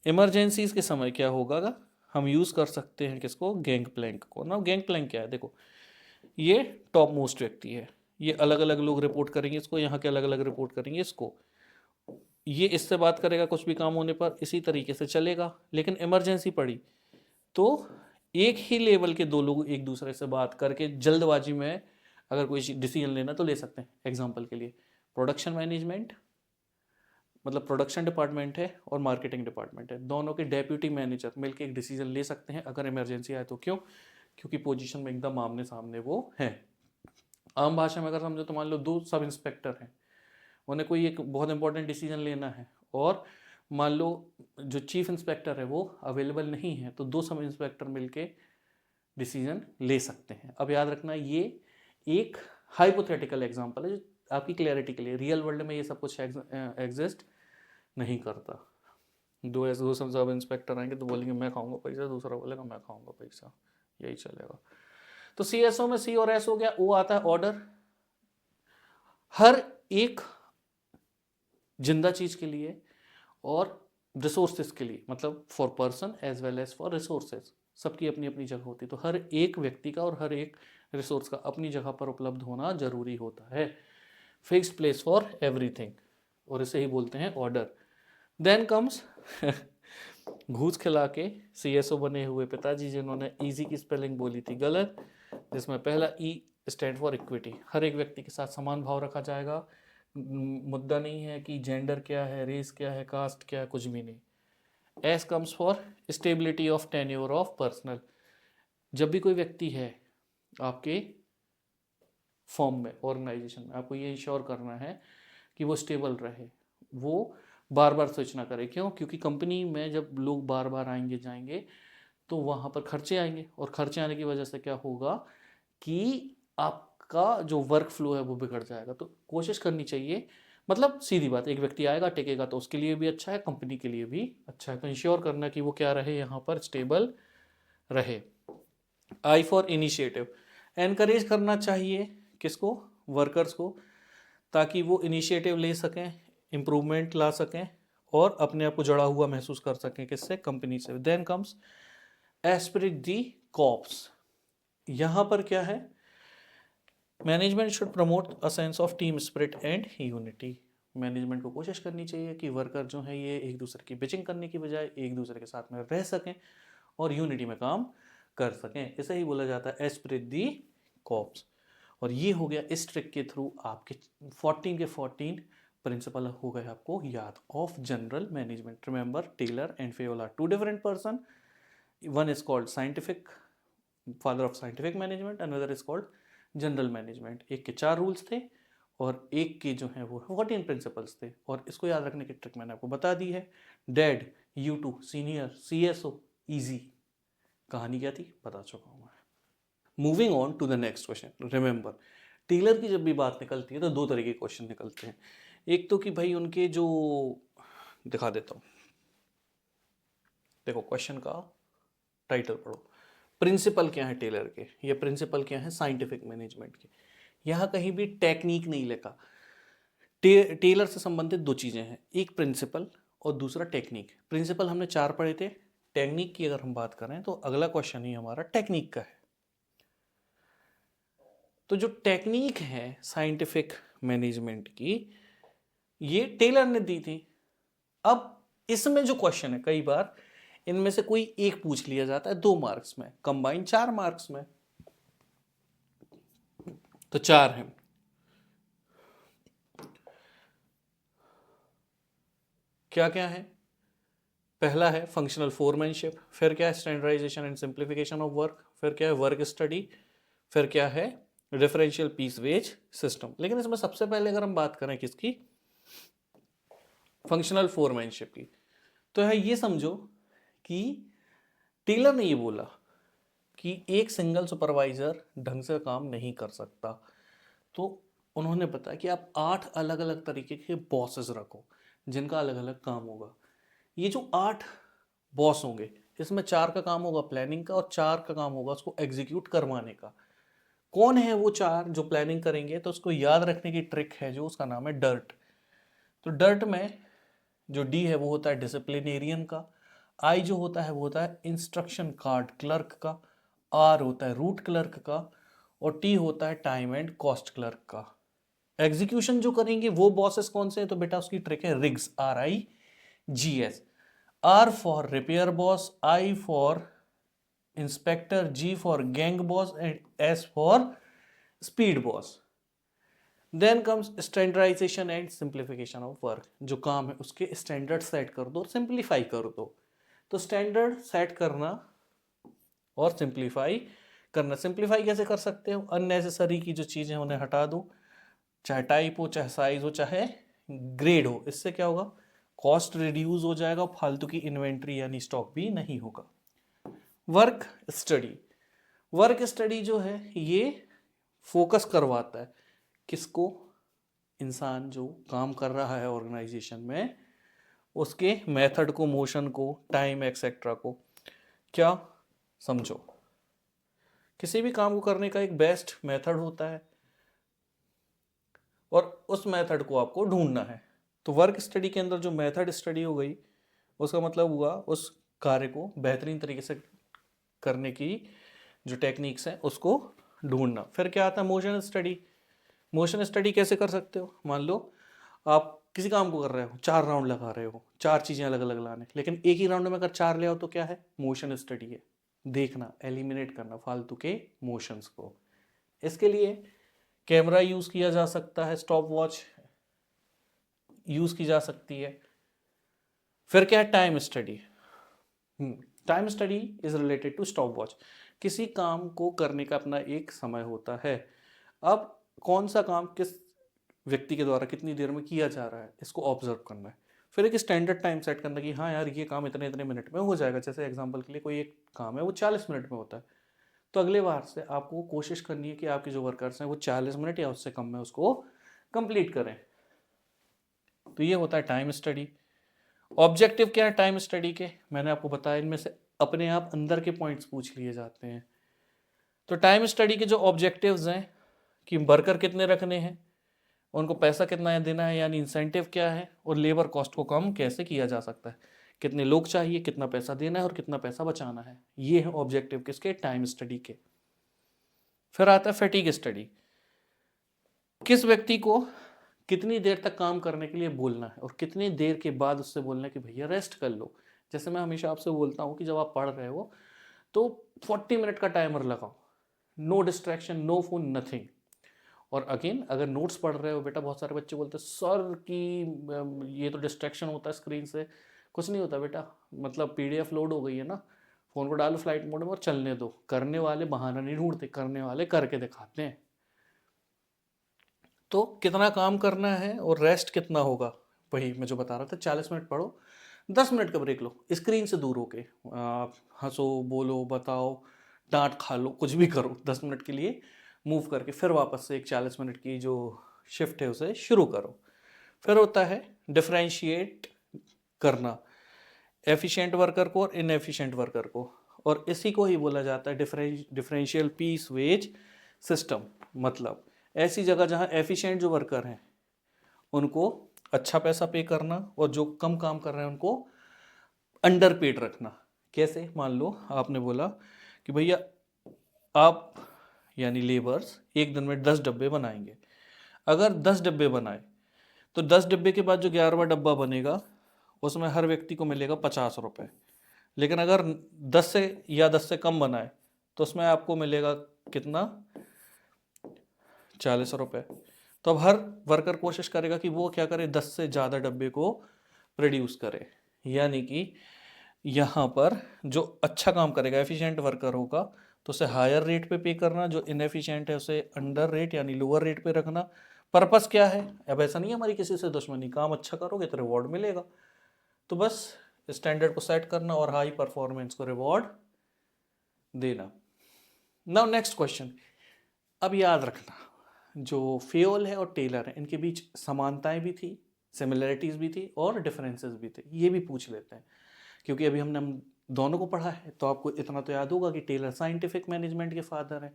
इमरजेंसीज के समय क्या होगा, हम यूज़ कर सकते हैं किसको, गैंग प्लैंक को ना। गैंग प्लैंक क्या है, देखो ये टॉप मोस्ट व्यक्ति है, ये अलग अलग लोग रिपोर्ट करेंगे इसको, यहाँ के अलग अलग रिपोर्ट करेंगे इसको, ये इससे बात करेगा कुछ भी काम होने पर, इसी तरीके से चलेगा। लेकिन इमरजेंसी पड़ी तो एक ही लेवल के दो लोग एक दूसरे से बात करके जल्दबाजी में अगर कोई डिसीजन लेना तो ले सकते हैं। एग्जांपल के लिए प्रोडक्शन मैनेजमेंट, मतलब प्रोडक्शन डिपार्टमेंट है और मार्केटिंग डिपार्टमेंट है, दोनों के डेप्यूटी मैनेजर मिलकर एक डिसीजन ले सकते हैं अगर इमरजेंसी आए तो। क्यों, क्योंकि पोजीशन में एकदम आमने सामने वो है। आम भाषा में अगर समझो तो मान लो दो सब इंस्पेक्टर हैं, उन्हें कोई एक बहुत इंपॉर्टेंट डिसीजन लेना है, और मान लो जो चीफ इंस्पेक्टर है वो अवेलेबल नहीं है, तो दो सब इंस्पेक्टर मिलके डिसीजन ले सकते हैं। अब याद रखना ये एक हाइपोथेटिकल एग्जांपल है, जो आपकी क्लैरिटी के लिए, रियल वर्ल्ड में ये सब कुछ एग्जिस्ट नहीं करता। दो सब इंस्पेक्टर आएंगे तो बोलेंगे मैं खाऊंगा पैसा, दूसरा बोलेगा मैं खाऊंगा पैसा, यही चलेगा। तो CSO में C और S हो गया। O आता है ऑर्डर। हर एक जिंदा चीज के लिए और रिसोर्सेज के लिए, मतलब for person as well as for resources, सबकी अपनी अपनी जगह होती है। तो हर एक व्यक्ति का और हर एक रिसोर्स का अपनी जगह पर उपलब्ध होना जरूरी होता है। फिक्स्ड प्लेस फॉर एवरीथिंग, और इसे ही बोलते हैं ऑर्डर। देन कम्स घूस खिला के CSO बने हुए पिताजी, जिन्होंने इजी की स्पेलिंग बोली थी गलत, जिसमें पहला E स्टैंड फॉर इक्विटी। हर एक व्यक्ति के साथ समान भाव रखा जाएगा। मुद्दा नहीं है कि जेंडर क्या है, रेस क्या है, कास्ट क्या है, कुछ भी नहीं। S comes for stability of tenure of personal. जब भी कोई व्यक्ति है आपके फॉर्म में, ऑर्गेनाइजेशन में, आपको ये इंश्योर करना है कि वो स्टेबल रहे, वो बार बार स्विच ना करे। क्यों? क्योंकि कंपनी में जब लोग बार बार आएंगे जाएंगे तो वहाँ पर खर्चे आएंगे, और खर्चे आने की वजह से क्या होगा कि आपका जो वर्क फ्लो है वो बिगड़ जाएगा। तो कोशिश करनी चाहिए, मतलब सीधी बात, एक व्यक्ति आएगा टिकेगा तो उसके लिए भी अच्छा है, कंपनी के लिए भी अच्छा है। तो इंश्योर करना कि वो क्या रहे, यहाँ पर स्टेबल रहे। आई फॉर इनिशिएटिव, एनकरेज करना चाहिए किसको? वर्कर्स को, ताकि वो इनिशिएटिव ले सकें, इम्प्रूवमेंट ला सकें और अपने आप को जुड़ा हुआ महसूस कर सकें किससे? कंपनी से। देन कम्स एस्पिरिट दी कॉप्स। यहाँ पर क्या है? Management should promote a sense of team spirit and unity. Management को कोशिश करनी चाहिए कि वर्कर जो है ये एक दूसरे की बिचिंग करने की बजाय एक दूसरे के साथ में रह सकें और यूनिटी में काम कर सकें। इसे ही बोला जाता है एस्पिरिट दी कॉप्स। और ये हो गया इस ट्रिक के थ्रू आपके 14 के 14 प्रिंसिपल हो गए आपको याद of general management. Remember, Taylor and Fayol are two different person. One is called scientific, father of scientific management, another is called general management. एक के 4 रूल्स थे और एक के जो है वो 14 प्रिंसिपल्स थे। और इसको याद रखने की ट्रिक मैंने आपको बता दी है। Dead, U2, senior, CSO, easy. कहानी क्या थी बता चुका हूँ मैं। Moving on to the next question. Remember, Taylor की जब भी बात निकलती है तो दो तरह के क्वेश्चन निकलते हैं। एक तो कि भाई उनके जो, दिखा देता हूँ, देखो क्वेश्चन का टाइटल पढ़ो, प्रिंसिपल क्या है टेलर के, ये प्रिंसिपल क्या है साइंटिफिक मैनेजमेंट के। यहाँ कहीं भी टेक्निक नहीं लिखा। टेलर से संबंधित दो चीजें हैं, एक प्रिंसिपल और दूसरा टेक्निक। प्रिंसिपल हमने 4 पढ़े थे, टेक्निक की अगर हम बात करें तो अगला क्वेश्चन ही हमारा टेक्निक का है। तो जो टेक्निक है साइंटिफिक मैनेजमेंट की, ये टेलर ने दी थी। अब इसमें जो क्वेश्चन है, कई बार इनमें से कोई एक पूछ लिया जाता है 2 मार्क्स में, कंबाइन 4 मार्क्स में। तो 4 है। क्या क्या है? पहला है फंक्शनल फोरमैनशिप, फिर क्या है standardisation and simplification of work, फिर क्या है वर्क स्टडी, फिर क्या है डिफरेंशियल पीस वेज सिस्टम। लेकिन इसमें सबसे पहले अगर हम बात करें किसकी, फंक्शनल फोरमैनशिप की, तो है ये समझो कि टेलर ने ये बोला कि एक सिंगल सुपरवाइजर ढंग से काम नहीं कर सकता। तो उन्होंने बताया कि आप 8 अलग अलग तरीके के बॉसेस रखो जिनका अलग अलग काम होगा। ये जो 8 बॉस होंगे, इसमें 4 का काम होगा प्लानिंग का और 4 का काम होगा उसको एग्जीक्यूट करवाने का। कौन है वो 4 जो प्लानिंग करेंगे? तो उसको याद रखने की ट्रिक है जो उसका नाम है डर्ट। तो डर्ट में जो डी है वो होता है डिसिप्लिनेरियन का, आई जो होता है वो होता है इंस्ट्रक्शन कार्ड क्लर्क का, आर होता है रूट क्लर्क का, और टी होता है टाइम एंड कॉस्ट क्लर्क का। एग्जीक्यूशन जो करेंगे वो बॉसेस कौन से हैं? तो बेटा उसकी ट्रिक है RIGS, RIGS। R for repair boss, I for inspector, G for gang boss and S for speed boss. Then comes standardisation and simplification of work. जो काम है उसके स्टैंडर्ड सेट कर दो, सिंप्लीफाई कर दो। तो स्टैंडर्ड सेट करना और सिंप्लीफाई करना। सिंप्लीफाई कैसे कर सकते हो? अननेसेसरी की जो चीज़ें उन्हें हटा दो, चाहे टाइप हो, चाहे साइज हो, चाहे ग्रेड हो। इससे क्या होगा? कॉस्ट रिड्यूस हो जाएगा, फालतू की इन्वेंट्री यानी स्टॉक भी नहीं होगा। वर्क स्टडी, वर्क स्टडी जो है ये फोकस करवाता है किसको? इंसान जो काम कर रहा है ऑर्गेनाइजेशन में, उसके मेथड को, मोशन को, टाइम एक्सेट्रा को। क्या समझो, किसी भी काम को करने का एक बेस्ट मेथड होता है और उस मेथड को आपको ढूंढना है। तो वर्क स्टडी के अंदर जो मेथड स्टडी हो गई, उसका मतलब हुआ उस कार्य को बेहतरीन तरीके से करने की जो टेक्निक्स हैं उसको ढूंढना। फिर क्या आता है? Motion study. मोशन स्टडी कैसे कर सकते हो? मान लो आप किसी काम को कर रहे हो, 4 राउंड लगा रहे हो, 4 चीज़ें अलग अलग लाने, लेकिन एक ही राउंड में अगर 4 ले आओ तो क्या है? मोशन स्टडी है। देखना, एलिमिनेट करना फालतू के मोशंस को। इसके लिए कैमरा यूज़ किया जा सकता है, स्टॉप वॉच यूज़ की जा सकती है। फिर क्या है? Time study. Time study is related to stop watch. किसी काम को करने का अपना एक समय होता है। अब कौन सा काम किस व्यक्ति के द्वारा कितनी देर में किया जा रहा है इसको ऑब्जर्व करना है, फिर एक स्टैंडर्ड टाइम सेट करना कि हाँ यार ये काम इतने इतने मिनट में हो जाएगा। जैसे एग्जांपल के लिए कोई एक काम है वो 40 मिनट में होता है, तो अगले बार से आपको कोशिश करनी है कि आपके जो वर्कर्स हैं वो 40 मिनट या उससे कम में उसको कंप्लीट करें। तो ये होता है टाइम स्टडी। ऑब्जेक्टिव क्या है टाइम स्टडी के, मैंने आपको बताया, इनमें से अपने आप अंदर के पॉइंट्स पूछ लिए जाते हैं। तो टाइम स्टडी के जो ऑब्जेक्टिव्स हैं कि वर्कर कितने रखने हैं, उनको पैसा कितना देना है यानी इंसेंटिव क्या है, और लेबर कॉस्ट को कम कैसे किया जा सकता है, कितने लोग चाहिए, कितना पैसा देना है और कितना पैसा बचाना है। ये है ऑब्जेक्टिव किसके, टाइम स्टडी के। फिर आता है फैटीग स्टडी, किस व्यक्ति को कितनी देर तक काम करने के लिए बोलना है और कितनी देर के बाद उससे बोलना है कि भैया रेस्ट कर लो। जैसे मैं हमेशा आपसे बोलता हूँ कि जब आप पढ़ रहे हो तो 40 मिनट का टाइमर लगाओ, no distraction, no phone, nothing. और अगेन अगर नोट्स पढ़ रहे हो बेटा, बहुत सारे बच्चे बोलते हैं सर कि ये तो डिस्ट्रैक्शन होता है स्क्रीन से। कुछ नहीं होता बेटा, मतलब पीडीएफ लोड हो गई है ना, फ़ोन को डालो फ्लाइट मोड में और चलने दो। करने वाले बहाना नहीं ढूंढते, करने वाले करके दिखाते हैं। तो कितना काम करना है और रेस्ट कितना होगा, वही मैं जो बता रहा था, 40 मिनट पढ़ो, 10 मिनट का ब्रेक लो, स्क्रीन से दूर होके हंसो, बोलो, बताओ, डांट खा लो, कुछ भी करो, 10 मिनट के लिए मूव करके फिर वापस से एक 40 मिनट की जो शिफ्ट है उसे शुरू करो। फिर होता है डिफरेंशिएट करना एफिशिएंट वर्कर को और इनएफिशिएंट वर्कर को, और इसी को ही बोला जाता है डिफरेंशियल पीस वेज सिस्टम। मतलब ऐसी जगह जहाँ एफिशिएंट जो वर्कर हैं उनको अच्छा पैसा पे करना और जो कम काम कर रहे हैं उनको अंडर पेड रखना। कैसे, मान लो आपने बोला कि भैया आप यानी लेबर्स एक दिन में 10 डब्बे बनाएंगे। अगर 10 डब्बे बनाए तो 10 डब्बे के बाद जो 11वां डब्बा बनेगा उसमें हर व्यक्ति को मिलेगा 50 रुपये। लेकिन अगर 10 से या 10 से कम बनाए तो उसमें आपको मिलेगा कितना, 40 रुपये। तो अब हर वर्कर कोशिश करेगा कि वो क्या करे, 10 से ज़्यादा डब्बे को प्रोड्यूस करे। यानी कि यहाँ पर जो अच्छा काम करेगा एफिशिएंट वर्कर होगा तो उसे हायर रेट पे पे करना, जो इनएफिशिएंट है उसे अंडर रेट यानी लोअर रेट पे रखना। पर्पस क्या है, अब ऐसा नहीं है हमारी किसी से दुश्मनी, काम अच्छा करोगे तो रिवॉर्ड मिलेगा। तो बस स्टैंडर्ड को सेट करना और हाई परफॉर्मेंस को रिवॉर्ड देना। नाउ नेक्स्ट क्वेश्चन, अब याद रखना जो फेयोल है और टेलर है इनके बीच समानताएं भी थी, सिमिलरिटीज भी थी और डिफरेंसेस भी थे, ये भी पूछ लेते हैं। क्योंकि अभी हमने हम दोनों को पढ़ा है तो आपको इतना तो याद होगा कि टेलर साइंटिफिक मैनेजमेंट के फादर हैं,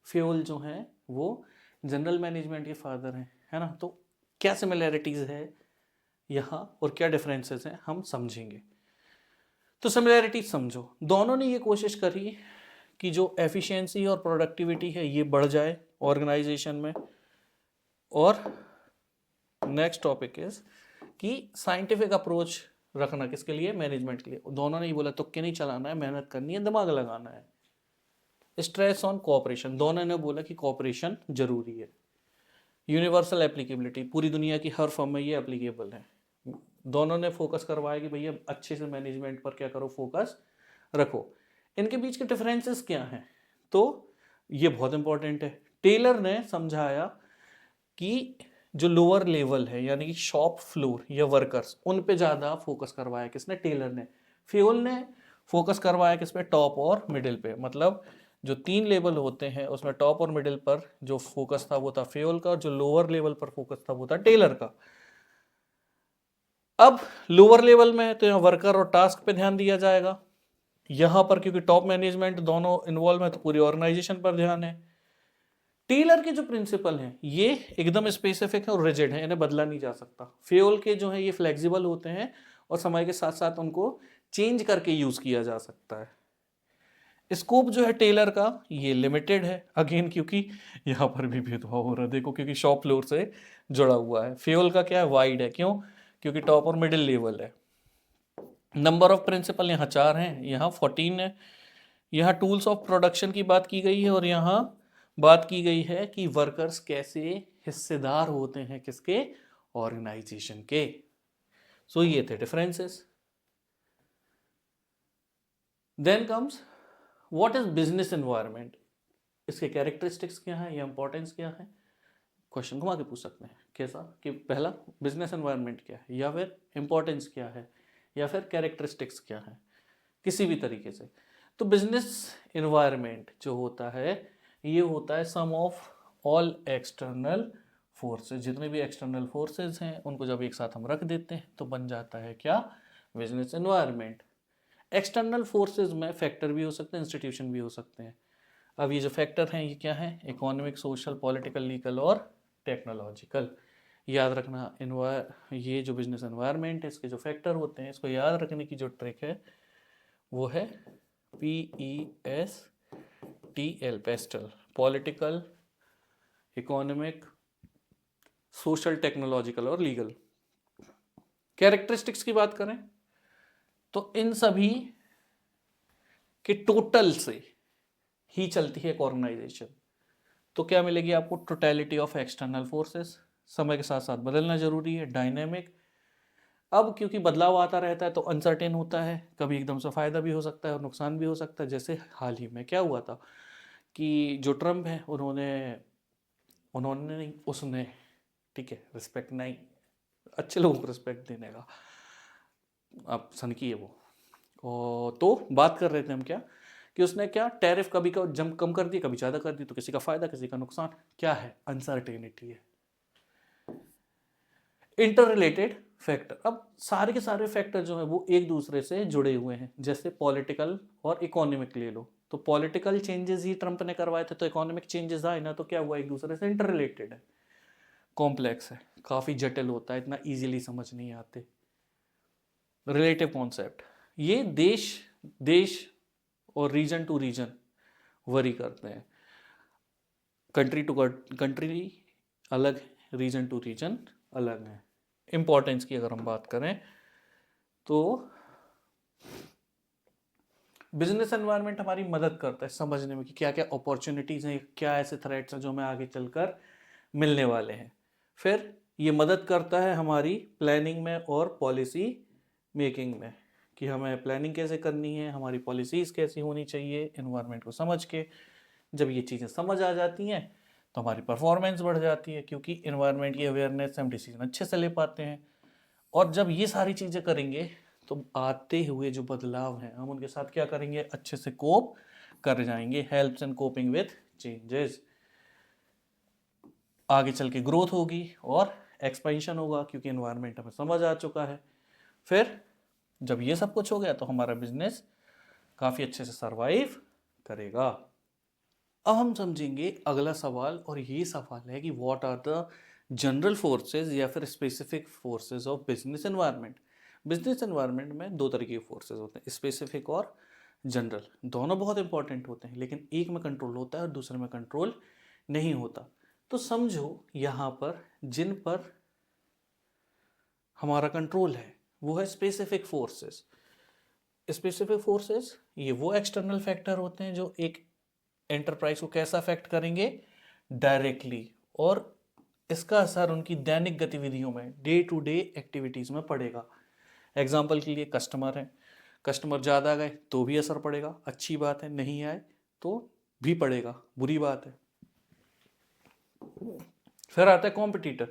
फेयोल जो हैं वो जनरल मैनेजमेंट के फादर हैं, है ना। तो क्या सिमिलैरिटीज़ है यहाँ और क्या डिफरेंसेस हैं हम समझेंगे। तो सिमिलैरिटीज समझो, दोनों ने ये कोशिश करी कि जो एफिशिएंसी और प्रोडक्टिविटी है ये बढ़ जाए ऑर्गेनाइजेशन में। और नेक्स्ट टॉपिक इज कि साइंटिफिक अप्रोच रखना किसके लिए, मैनेजमेंट के लिए। दोनों ने ही बोला तुक्के नहीं चलाना है, मेहनत करनी है, दिमाग लगाना है। स्ट्रेस ऑन कोऑपरेशन, दोनों ने बोला कि कोऑपरेशन जरूरी है। यूनिवर्सल एप्लीकेबिलिटी, पूरी दुनिया की हर फर्म में ये एप्लीकेबल है। दोनों ने फोकस करवाया कि भैया अच्छे से मैनेजमेंट पर क्या करो, फोकस रखो। इनके बीच के डिफरेंसेस क्या हैं, तो ये बहुत इंपॉर्टेंट है। टेलर ने समझाया कि जो लोअर लेवल है यानी कि शॉप फ्लोर या वर्कर्स, उन पे ज़्यादा फोकस करवाया किसने, टेलर ने। फ्यूल ने फोकस करवाया किस पे, टॉप और मिडिल पे। मतलब जो 3 लेवल होते हैं उसमें टॉप और मिडिल पर जो फोकस था वो था फ्यूल का, और जो लोअर लेवल पर फोकस था वो था टेलर का। अब लोअर लेवल में है तो यहाँ वर्कर और टास्क पे ध्यान दिया जाएगा। यहाँ पर क्योंकि टॉप मैनेजमेंट दोनों इन्वॉल्व है तो पूरी ऑर्गेनाइजेशन पर ध्यान है। टेलर के जो प्रिंसिपल हैं ये एकदम स्पेसिफिक है और रिजिड है, इन्हें बदला नहीं जा सकता। फ्यूल के जो है ये फ्लेक्सिबल होते हैं और समय के साथ साथ उनको चेंज करके यूज किया जा सकता है। स्कोप जो है टेलर का ये लिमिटेड है, अगेन क्योंकि यहाँ पर भी भेदभाव हो रहा है, देखो क्योंकि शॉप फ्लोर से जुड़ा हुआ है। फ्यूल का क्या है, वाइड है, क्यों, क्योंकि टॉप और मिडिल लेवल है। नंबर ऑफ प्रिंसिपल यहाँ 4 हैं, यहाँ 14 है। यहाँ टूल्स ऑफ प्रोडक्शन की बात की गई है और यहाँ बात की गई है कि वर्कर्स कैसे हिस्सेदार होते हैं किसके, ऑर्गेनाइजेशन के। सो ये थे differences. Then comes what is business environment, इसके कैरेक्टरिस्टिक्स क्या है या इंपॉर्टेंस क्या है। क्वेश्चन घुमा के पूछ सकते हैं कैसा कि पहला बिजनेस एनवायरनमेंट क्या है, या फिर इंपॉर्टेंस क्या है, या फिर कैरेक्टरिस्टिक्स क्या है, किसी भी तरीके से। तो बिजनेस एनवायरनमेंट जो होता है ये होता है सम ऑफ ऑल एक्सटर्नल फोर्सेस, जितने भी एक्सटर्नल फोर्सेस हैं उनको जब एक साथ हम रख देते हैं तो बन जाता है क्या, बिजनेस एनवायरनमेंट। एक्सटर्नल फोर्सेस में फैक्टर भी हो सकते हैं, इंस्टीट्यूशन भी हो सकते हैं। अब ये जो फैक्टर हैं ये क्या है, इकोनॉमिक, सोशल, पॉलिटिकल, लीगल और टेक्नोलॉजिकल। याद रखना ये जो बिजनेस एनवायरनमेंट है इसके जो फैक्टर होते हैं, इसको याद रखने की जो ट्रिक है वो है PESTL, pastel, political, economic, social, technological और लीगल। कैरेक्टरिस्टिक्स की बात करें तो इन सभी के टोटल से ही चलती है एक ऑर्गेनाइजेशन। तो क्या मिलेगी आपको, टोटलिटी ऑफ एक्सटर्नल फोर्सेस, समय के साथ साथ बदलना जरूरी है, डायनेमिक। अब क्योंकि बदलाव आता रहता है तो अनसर्टेन होता है, कभी एकदम से फायदा भी हो सकता है और नुकसान भी हो सकता है। जैसे हाल ही में क्या हुआ था कि जो ट्रम्प है उन्होंने उन्होंने नहीं उसने, ठीक है, रिस्पेक्ट नहीं, अच्छे लोगों को रिस्पेक्ट देने का अब सनकी है वो। तो बात कर रहे थे हम क्या कि उसने क्या टैरिफ कभी का जम कम कर दी, कभी ज़्यादा कर दी, तो किसी का फायदा किसी का नुकसान, क्या है, अनसर्टेनिटी है। इंटर रिलेटेड फैक्टर, अब सारे के सारे फैक्टर जो है वो एक दूसरे से जुड़े हुए हैं। जैसे पॉलिटिकल और इकोनॉमिक ले लो, तो पॉलिटिकल चेंजेस ही ट्रंप ने करवाए थे, तो इकोनॉमिक चेंजेस आए ना, तो क्या हुआ, एक दूसरे से इंटर रिलेटेड है, कॉम्प्लेक्स है, काफ़ी जटिल होता है, इतना इजीली समझ नहीं आते। रिलेटिव कॉन्सेप्ट, ये देश देश और रीजन टू रीजन वरी करते हैं, कंट्री टू कंट्री अलग है, रीजन टू रीजन अलग है। इंपॉर्टेंस की अगर हम बात करें तो बिजनेस एनवायरनमेंट हमारी मदद करता है समझने में कि क्या क्या अपॉर्चुनिटीज़ हैं, क्या ऐसे थ्रेट्स हैं जो हमें आगे चलकर मिलने वाले हैं। फिर ये मदद करता है हमारी प्लानिंग में और पॉलिसी मेकिंग में, कि हमें प्लानिंग कैसे करनी है, हमारी पॉलिसीज़ कैसी होनी चाहिए एनवायरनमेंट को समझ के। जब ये चीज़ें समझ आ जाती हैं तो हमारी परफॉर्मेंस बढ़ जाती है, क्योंकि एनवायरनमेंट की अवेयरनेस से हम डिसीजन अच्छे से ले पाते हैं। और जब ये सारी चीज़ें करेंगे तो आते हुए जो बदलाव हैं हम उनके साथ क्या करेंगे, अच्छे से कोप कर जाएंगे। Helps in coping with changes, आगे चल के ग्रोथ होगी और एक्सपेंशन होगा, क्योंकि एनवायरनमेंट हमें समझ आ चुका है। फिर जब ये सब कुछ हो गया तो हमारा बिजनेस काफ़ी अच्छे से सरवाइव करेगा। अब हम समझेंगे अगला सवाल, और ये सवाल है कि what are the general forces या फिर specific forces of business environment. Business environment में दो तरीके के फोर्सेस होते हैं, स्पेसिफिक और जनरल। दोनों बहुत इंपॉर्टेंट होते हैं, लेकिन एक में कंट्रोल होता है और दूसरे में कंट्रोल नहीं होता। तो समझो यहाँ पर जिन पर हमारा कंट्रोल है वो है स्पेसिफिक फोर्सेस। स्पेसिफिक फोर्सेस ये वो एक्सटर्नल फैक्टर होते हैं जो एक एंटरप्राइज को कैसा अफेक्ट करेंगे, डायरेक्टली, और इसका असर उनकी दैनिक गतिविधियों में, डे टू डे एक्टिविटीज़ में पड़ेगा। एग्जाम्पल के लिए कस्टमर है, कस्टमर ज़्यादा गए तो भी असर पड़ेगा, अच्छी बात है, नहीं आए तो भी पड़ेगा, बुरी बात है। फिर आता है कॉम्पिटिटर,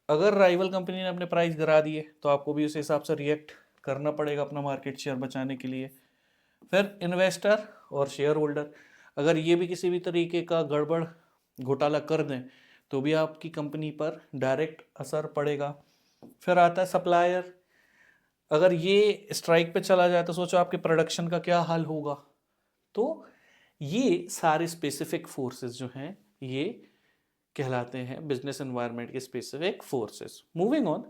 अगर राइवल कंपनी ने अपने प्राइस गिरा दिए तो आपको भी उस हिसाब से रिएक्ट करना पड़ेगा अपना मार्केट शेयर बचाने के लिए। फिर इन्वेस्टर और शेयर होल्डर, अगर ये भी किसी भी तरीके का गड़बड़ घोटाला कर दें तो भी आपकी कंपनी पर डायरेक्ट असर पड़ेगा। फिर आता है सप्लायर, अगर ये स्ट्राइक पे चला जाए तो सोचो आपके प्रोडक्शन का क्या हाल होगा। तो ये सारे स्पेसिफिक फोर्सेस जो हैं ये कहलाते हैं बिजनेस एनवायरनमेंट के स्पेसिफिक फोर्सेस। मूविंग ऑन,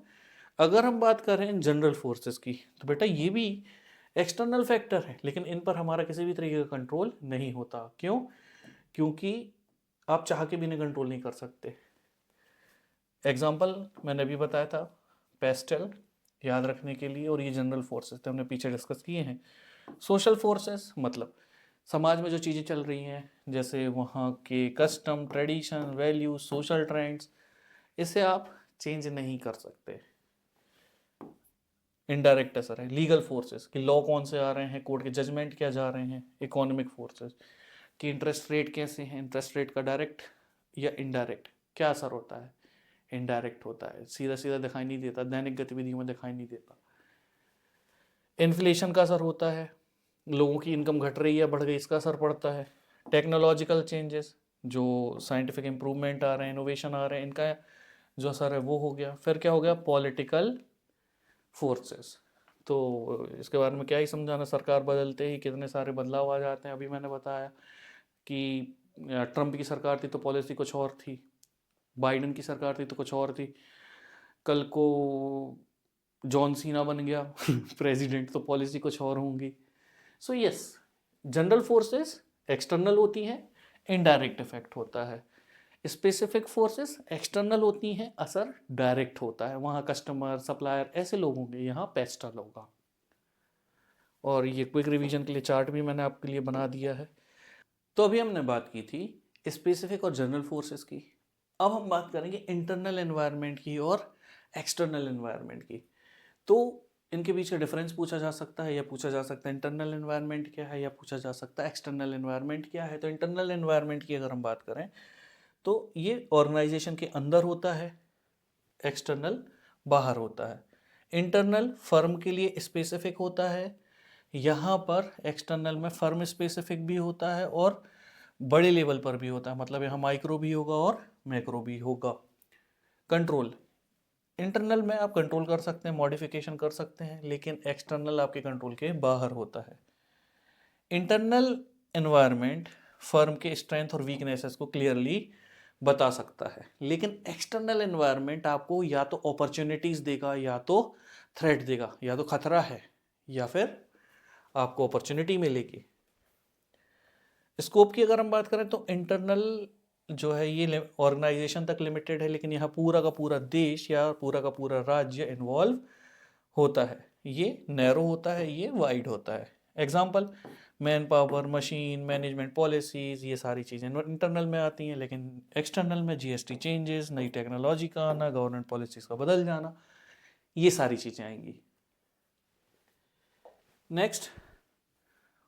अगर हम बात करें जनरल फोर्सेस की तो बेटा ये भी एक्सटर्नल फैक्टर है, लेकिन इन पर हमारा किसी भी तरीके का कंट्रोल नहीं होता। क्यों? क्योंकि आप चाह के भी इन्हें कंट्रोल नहीं कर सकते। एग्जाम्पल मैंने अभी बताया था, पेस्टल याद रखने के लिए, और ये जनरल फोर्सेस थे हमने पीछे डिस्कस किए हैं। सोशल फोर्सेस मतलब समाज में जो चीज़ें चल रही हैं, जैसे वहाँ के custom, tradition, value, social trends, इसे आप चेंज नहीं कर सकते। इनडायरेक्ट असर है। लीगल फोर्सेस कि लॉ कौन से आ रहे हैं, कोर्ट के जजमेंट क्या जा रहे हैं। इकोनॉमिक फोर्सेस कि इंटरेस्ट रेट कैसे हैं, इंटरेस्ट रेट का डायरेक्ट या इनडायरेक्ट क्या असर होता है, इनडायरेक्ट होता है, सीधा सीधा दिखाई नहीं देता, दैनिक गतिविधियों में दिखाई नहीं देता। इन्फ्लेशन का असर होता है, लोगों की इनकम घट रही है बढ़ गई, इसका असर पड़ता है। टेक्नोलॉजिकल चेंजेस, जो साइंटिफिक इंप्रूवमेंट आ रहे हैं, इनोवेशन आ रहे हैं, इनका जो असर है वो हो गया। फिर क्या हो गया, पॉलिटिकल फोर्सेस। तो इसके बारे में क्या ही समझाना, सरकार बदलते ही कितने सारे बदलाव आ जाते हैं। अभी मैंने बताया कि ट्रंप की सरकार थी तो पॉलिसी कुछ और थी, बाइडन की सरकार थी तो कुछ और थी, कल को जॉन सीना बन गया प्रेसिडेंट तो पॉलिसी कुछ और होंगी। So yes, general forces external होती हैं, इनडायरेक्ट इफेक्ट होता है। स्पेसिफिक फोर्सेस एक्सटर्नल होती हैं, असर डायरेक्ट होता है। वहाँ कस्टमर सप्लायर ऐसे लोग होंगे, यहाँ पेस्टल होगा। और ये क्विक रिवीजन के लिए चार्ट भी मैंने आपके लिए बना दिया है। तो अभी हमने बात की थी स्पेसिफिक और जनरल फोर्सेस की। अब हम बात करेंगे इंटरनल एनवायरनमेंट की और एक्सटर्नल एनवायरनमेंट की। तो इनके बीच का डिफरेंस पूछा जा सकता है, या पूछा जा सकता है इंटरनल एनवायरनमेंट क्या है, या पूछा जा सकता है एक्सटर्नल एनवायरनमेंट क्या है। तो इंटरनल एनवायरनमेंट की अगर हम बात करें तो ये ऑर्गेनाइजेशन के अंदर होता है, एक्सटर्नल बाहर होता है। इंटरनल फर्म के लिए स्पेसिफिक होता है, यहाँ पर एक्सटर्नल में फर्म स्पेसिफिक भी होता है और बड़े लेवल पर भी होता है, मतलब यहाँ माइक्रो भी होगा और मैक्रो भी होगा। कंट्रोल, इंटरनल में आप कंट्रोल कर सकते हैं, मॉडिफिकेशन कर सकते हैं, लेकिन एक्सटर्नल आपके कंट्रोल के बाहर होता है। इंटरनल एनवायरनमेंट फर्म के स्ट्रेंथ और वीकनेसेस को क्लियरली बता सकता है, लेकिन एक्सटर्नल एनवायरनमेंट आपको या तो अपॉर्चुनिटीज देगा या तो थ्रेट देगा, या तो खतरा है या फिर आपको अपॉर्चुनिटी मिलेगी। स्कोप की अगर हम बात करें तो इंटरनल जो है ये ऑर्गेनाइजेशन तक लिमिटेड है, लेकिन यहाँ पूरा का पूरा देश या पूरा का पूरा राज्य इन्वॉल्व होता है। ये नैरो होता है, ये वाइड होता है। Example, man power, machine, management policies, ये सारी चीज़ें इंटरनल में आती हैं, लेकिन एक्सटर्नल में जीएसटी चेंजेस, नई टेक्नोलॉजी का आना, गवर्नमेंट पॉलिसीज का बदल जाना, ये सारी चीज़ें आएंगी। Next,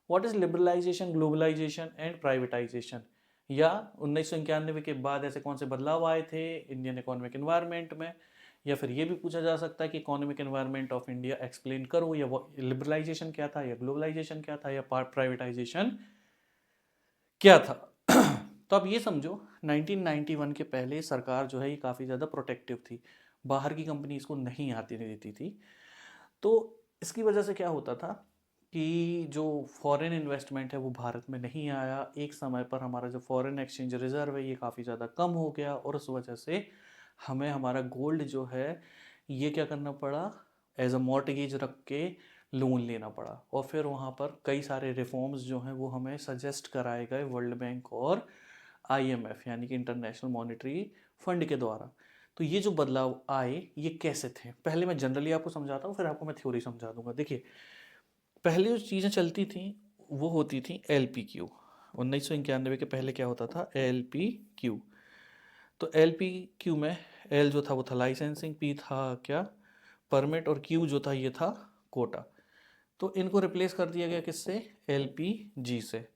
what is liberalisation, globalisation and privatisation, या 1991 के बाद ऐसे कौन से बदलाव आए थे इंडियन इकोनॉमिक एनवायरनमेंट में। या फिर ये भी पूछा जा सकता है कि economic environment of India explain करो, या वो लिबरलाइजेशन क्या था, या ग्लोबलाइजेशन क्या था, या प्राइवेटाइजेशन क्या था। तो अब ये समझो 1991 के पहले सरकार जो है ये काफ़ी ज़्यादा प्रोटेक्टिव थी, बाहर की कंपनी इसको नहीं आती देती थी। तो इसकी वजह से क्या होता था कि जो फॉरेन इन्वेस्टमेंट है वो भारत में नहीं आया। एक समय पर हमारा जो फॉरेन एक्सचेंज रिजर्व है ये काफ़ी ज़्यादा कम हो गया, और उस वजह से हमें हमारा गोल्ड जो है ये क्या करना पड़ा, एज अ मॉर्टगेज रख के लोन लेना पड़ा। और फिर वहाँ पर कई सारे रिफॉर्म्स जो हैं वो हमें सजेस्ट कराए गए वर्ल्ड बैंक और आईएमएफ यानी कि इंटरनेशनल मॉनेटरी फंड के द्वारा। तो ये जो बदलाव आए ये कैसे थे, पहले मैं जनरली आपको समझाता हूँ, फिर आपको मैं थ्योरी समझा दूंगा। देखिए, पहले जो चीज़ें चलती थी वो होती थी LPQ। 1991 के पहले क्या होता था, LPQ। तो LPQ में L जो था वो था लाइसेंसिंग, P था क्या, परमिट, और Q जो था ये था कोटा। तो इनको रिप्लेस कर दिया गया किससे, LPG से।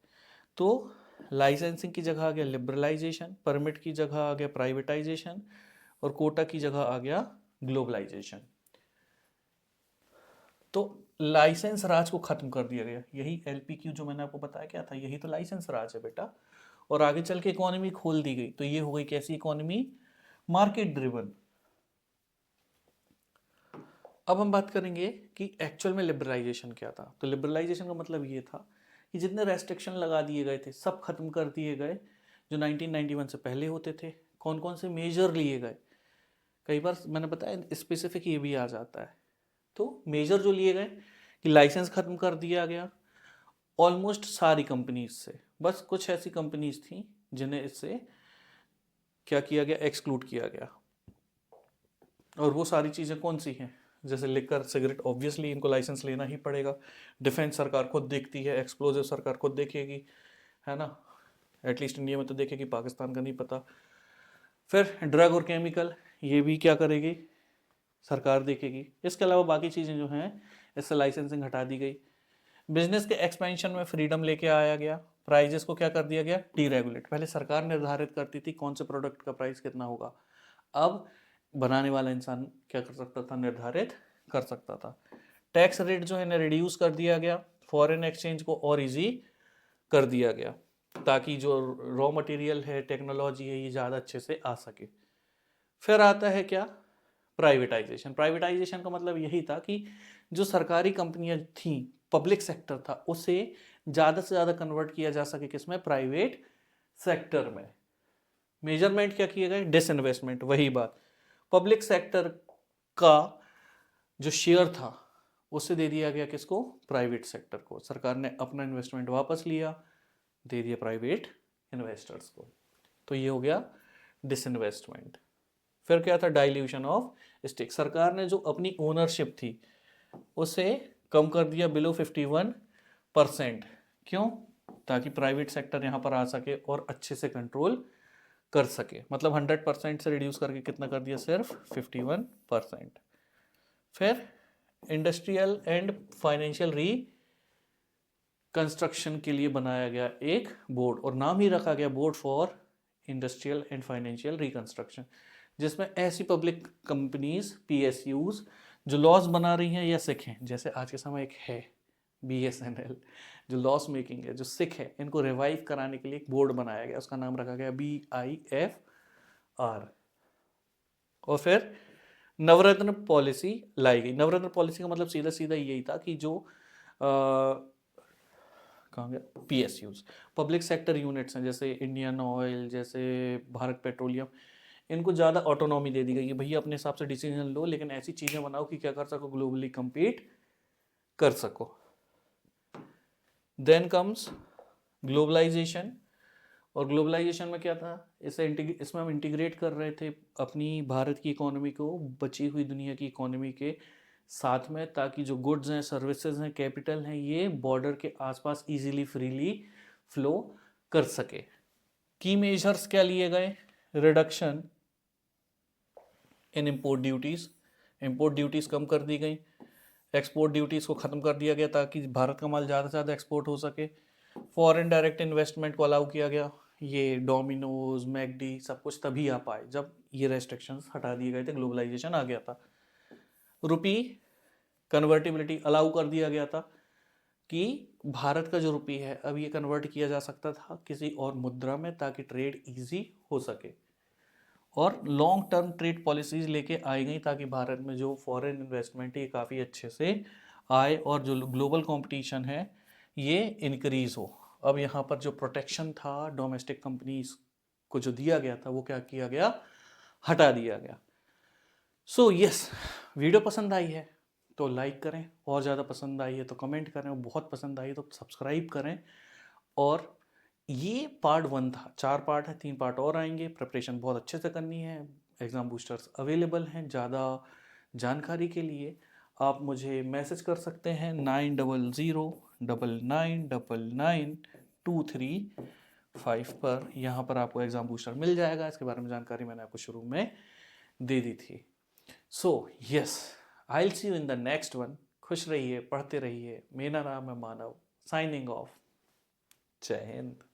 तो लाइसेंसिंग की जगह आ गया लिबरलाइजेशन, परमिट की जगह आ गया प्राइवेटाइजेशन, और कोटा की जगह आ गया ग्लोबलाइजेशन। तो लाइसेंस राज को खत्म कर दिया गया। यही LPQ जो मैंने आपको बताया क्या था, यही तो लाइसेंस राज है बेटा। और आगे चल के इकोनॉमी खोल दी गई, तो ये हो गई कैसी इकोनॉमी, मार्केट ड्रिवन। अब हम बात करेंगे कि एक्चुअल में लिबरलाइजेशन क्या था। तो लिबरलाइजेशन का मतलब ये था कि जितने रेस्ट्रिक्शन लगा दिए गए थे सब खत्म कर दिए गए, जो 1991 से पहले होते थे। कौन कौन से मेजर लिए गए, कई बार मैंने बताया स्पेसिफिक ये भी आ जाता है। तो मेजर जो लिए गए कि लाइसेंस खत्म कर दिया गया ऑलमोस्ट सारी कंपनीज से, बस कुछ ऐसी कंपनीज थी जिन्हें इससे क्या किया गया, एक्सक्लूड किया गया। और वो सारी चीज़ें कौन सी हैं, जैसे लिकर, सिगरेट, ऑब्वियसली इनको लाइसेंस लेना ही पड़ेगा। डिफेंस सरकार खुद देखती है, एक्सप्लोजिव सरकार खुद देखेगी, है ना, एटलीस्ट इंडिया में तो देखेगी, पाकिस्तान का नहीं पता। फिर ड्रग और केमिकल, ये भी क्या करेगी, सरकार देखेगी। इसके अलावा बाकी चीज़ें जो हैं, इससे लाइसेंसिंग हटा दी गई। बिजनेस के एक्सपेंशन में फ्रीडम लेके आया गया। प्राइजेस को क्या कर दिया गया, डीरेगुलेट। पहले सरकार निर्धारित करती थी कौन से प्रोडक्ट का प्राइस कितना होगा, अब बनाने वाला इंसान क्या कर सकता था, निर्धारित कर सकता था। टैक्स रेट जो है ना रिड्यूस कर दिया गया। फॉरेन एक्सचेंज को और इजी कर दिया गया ताकि जो रॉ मटेरियल है, टेक्नोलॉजी है, ये ज़्यादा अच्छे से आ सके। फिर आता है क्या, प्राइवेटाइजेशन। प्राइवेटाइजेशन का मतलब यही था कि जो सरकारी कंपनियां थी, पब्लिक सेक्टर था, उसे ज़्यादा से ज़्यादा कन्वर्ट किया जा सके किसमें, प्राइवेट सेक्टर में। मेजरमेंट क्या किए गए, डिसइन्वेस्टमेंट। वही बात, पब्लिक सेक्टर का जो शेयर था उसे दे दिया गया किसको, प्राइवेट सेक्टर को। सरकार ने अपना इन्वेस्टमेंट वापस लिया, दे दिया प्राइवेट इन्वेस्टर्स को। तो ये हो गया डिसइन्वेस्टमेंट। फिर क्या था, डाइल्यूशन ऑफ स्टेक। सरकार ने जो अपनी ओनरशिप थी उसे कम कर दिया बिलो 51%। क्यों, ताकि प्राइवेट सेक्टर यहाँ पर आ सके और अच्छे से कंट्रोल कर सके। मतलब 100% से रिड्यूस करके कितना कर दिया, सिर्फ 51%। फिर इंडस्ट्रियल एंड फाइनेंशियल कंस्ट्रक्शन के लिए बनाया गया एक बोर्ड, और नाम ही रखा गया board for industrial and financial reconstruction, जिसमें ऐसी पब्लिक कंपनीज, पीएसयूज जो लॉस बना रही हैं या सिक हैं, जैसे आज के समय एक है बीएसएनएल जो लॉस मेकिंग है, जो सिक है, इनको रिवाइव कराने के लिए एक बोर्ड बनाया गया, उसका नाम रखा गया BIFR। और फिर नवरत्न पॉलिसी लाई गई। नवरत्न पॉलिसी का मतलब सीधा सीधा यही था कि जो कहाँ गया, पीएसयूज, पब्लिक सेक्टर यूनिट्स हैं, जैसे इंडियन ऑयल, जैसे भारत पेट्रोलियम, इनको ज़्यादा ऑटोनॉमी दे दी गई है। भैया अपने हिसाब से डिसीजन लो, लेकिन ऐसी चीज़ें बनाओ कि क्या कर सको, ग्लोबली compete कर सको। Then comes globalisation. और ग्लोबलाइजेशन में क्या था, इसमें हम इंटीग्रेट कर रहे थे अपनी भारत की इकोनॉमी को बची हुई दुनिया की इकोनॉमी के साथ में, ताकि जो गुड्स हैं, सर्विसेज हैं, कैपिटल हैं, ये बॉर्डर के आसपास इजीली फ्रीली फ्लो कर सके। की मेजर्स क्या लिए गए, reduction in import duties. Import duties कम कर दी गई। एक्सपोर्ट ड्यूटीज़ को ख़त्म कर दिया गया ताकि भारत का माल ज़्यादा से ज़्यादा एक्सपोर्ट हो सके। फॉरेन डायरेक्ट इन्वेस्टमेंट को अलाउ किया गया। ये डोमिनोज, मैकडी सब कुछ तभी आ पाए जब ये रेस्ट्रिक्शंस हटा दिए गए थे, ग्लोबलाइजेशन आ गया था। रुपी कन्वर्टिबिलिटी अलाउ कर दिया गया था कि भारत का जो रुपी है अब ये कन्वर्ट किया जा सकता था किसी और मुद्रा में, ताकि ट्रेड ईजी हो सके। और लॉन्ग टर्म ट्रेड पॉलिसीज लेके आई गई ताकि भारत में जो फॉरेन इन्वेस्टमेंट है ये काफ़ी अच्छे से आए और जो ग्लोबल कंपटीशन है ये इंक्रीज हो। अब यहाँ पर जो प्रोटेक्शन था डोमेस्टिक कंपनीज को जो दिया गया था वो क्या किया गया, हटा दिया गया। सो यस, वीडियो पसंद आई है तो लाइक करें, और ज़्यादा पसंद आई है तो कमेंट करें, और बहुत पसंद आई है तो सब्सक्राइब करें। और ये पार्ट 1 था, 4 पार्ट है, 3 पार्ट और आएंगे। प्रिपरेशन बहुत अच्छे से करनी है। एग्ज़ाम बूस्टर्स अवेलेबल हैं। ज़्यादा जानकारी के लिए आप मुझे मैसेज कर सकते हैं 9009999923 पर। यहाँ पर आपको एग्ज़ाम बूस्टर मिल जाएगा। इसके बारे में जानकारी मैंने आपको शुरू में दे दी थी। So yes, I will see you in the next one. खुश रहिए, पढ़ते रहिए। मेरा नाम है मानव, साइनिंग ऑफ। जय हिंद।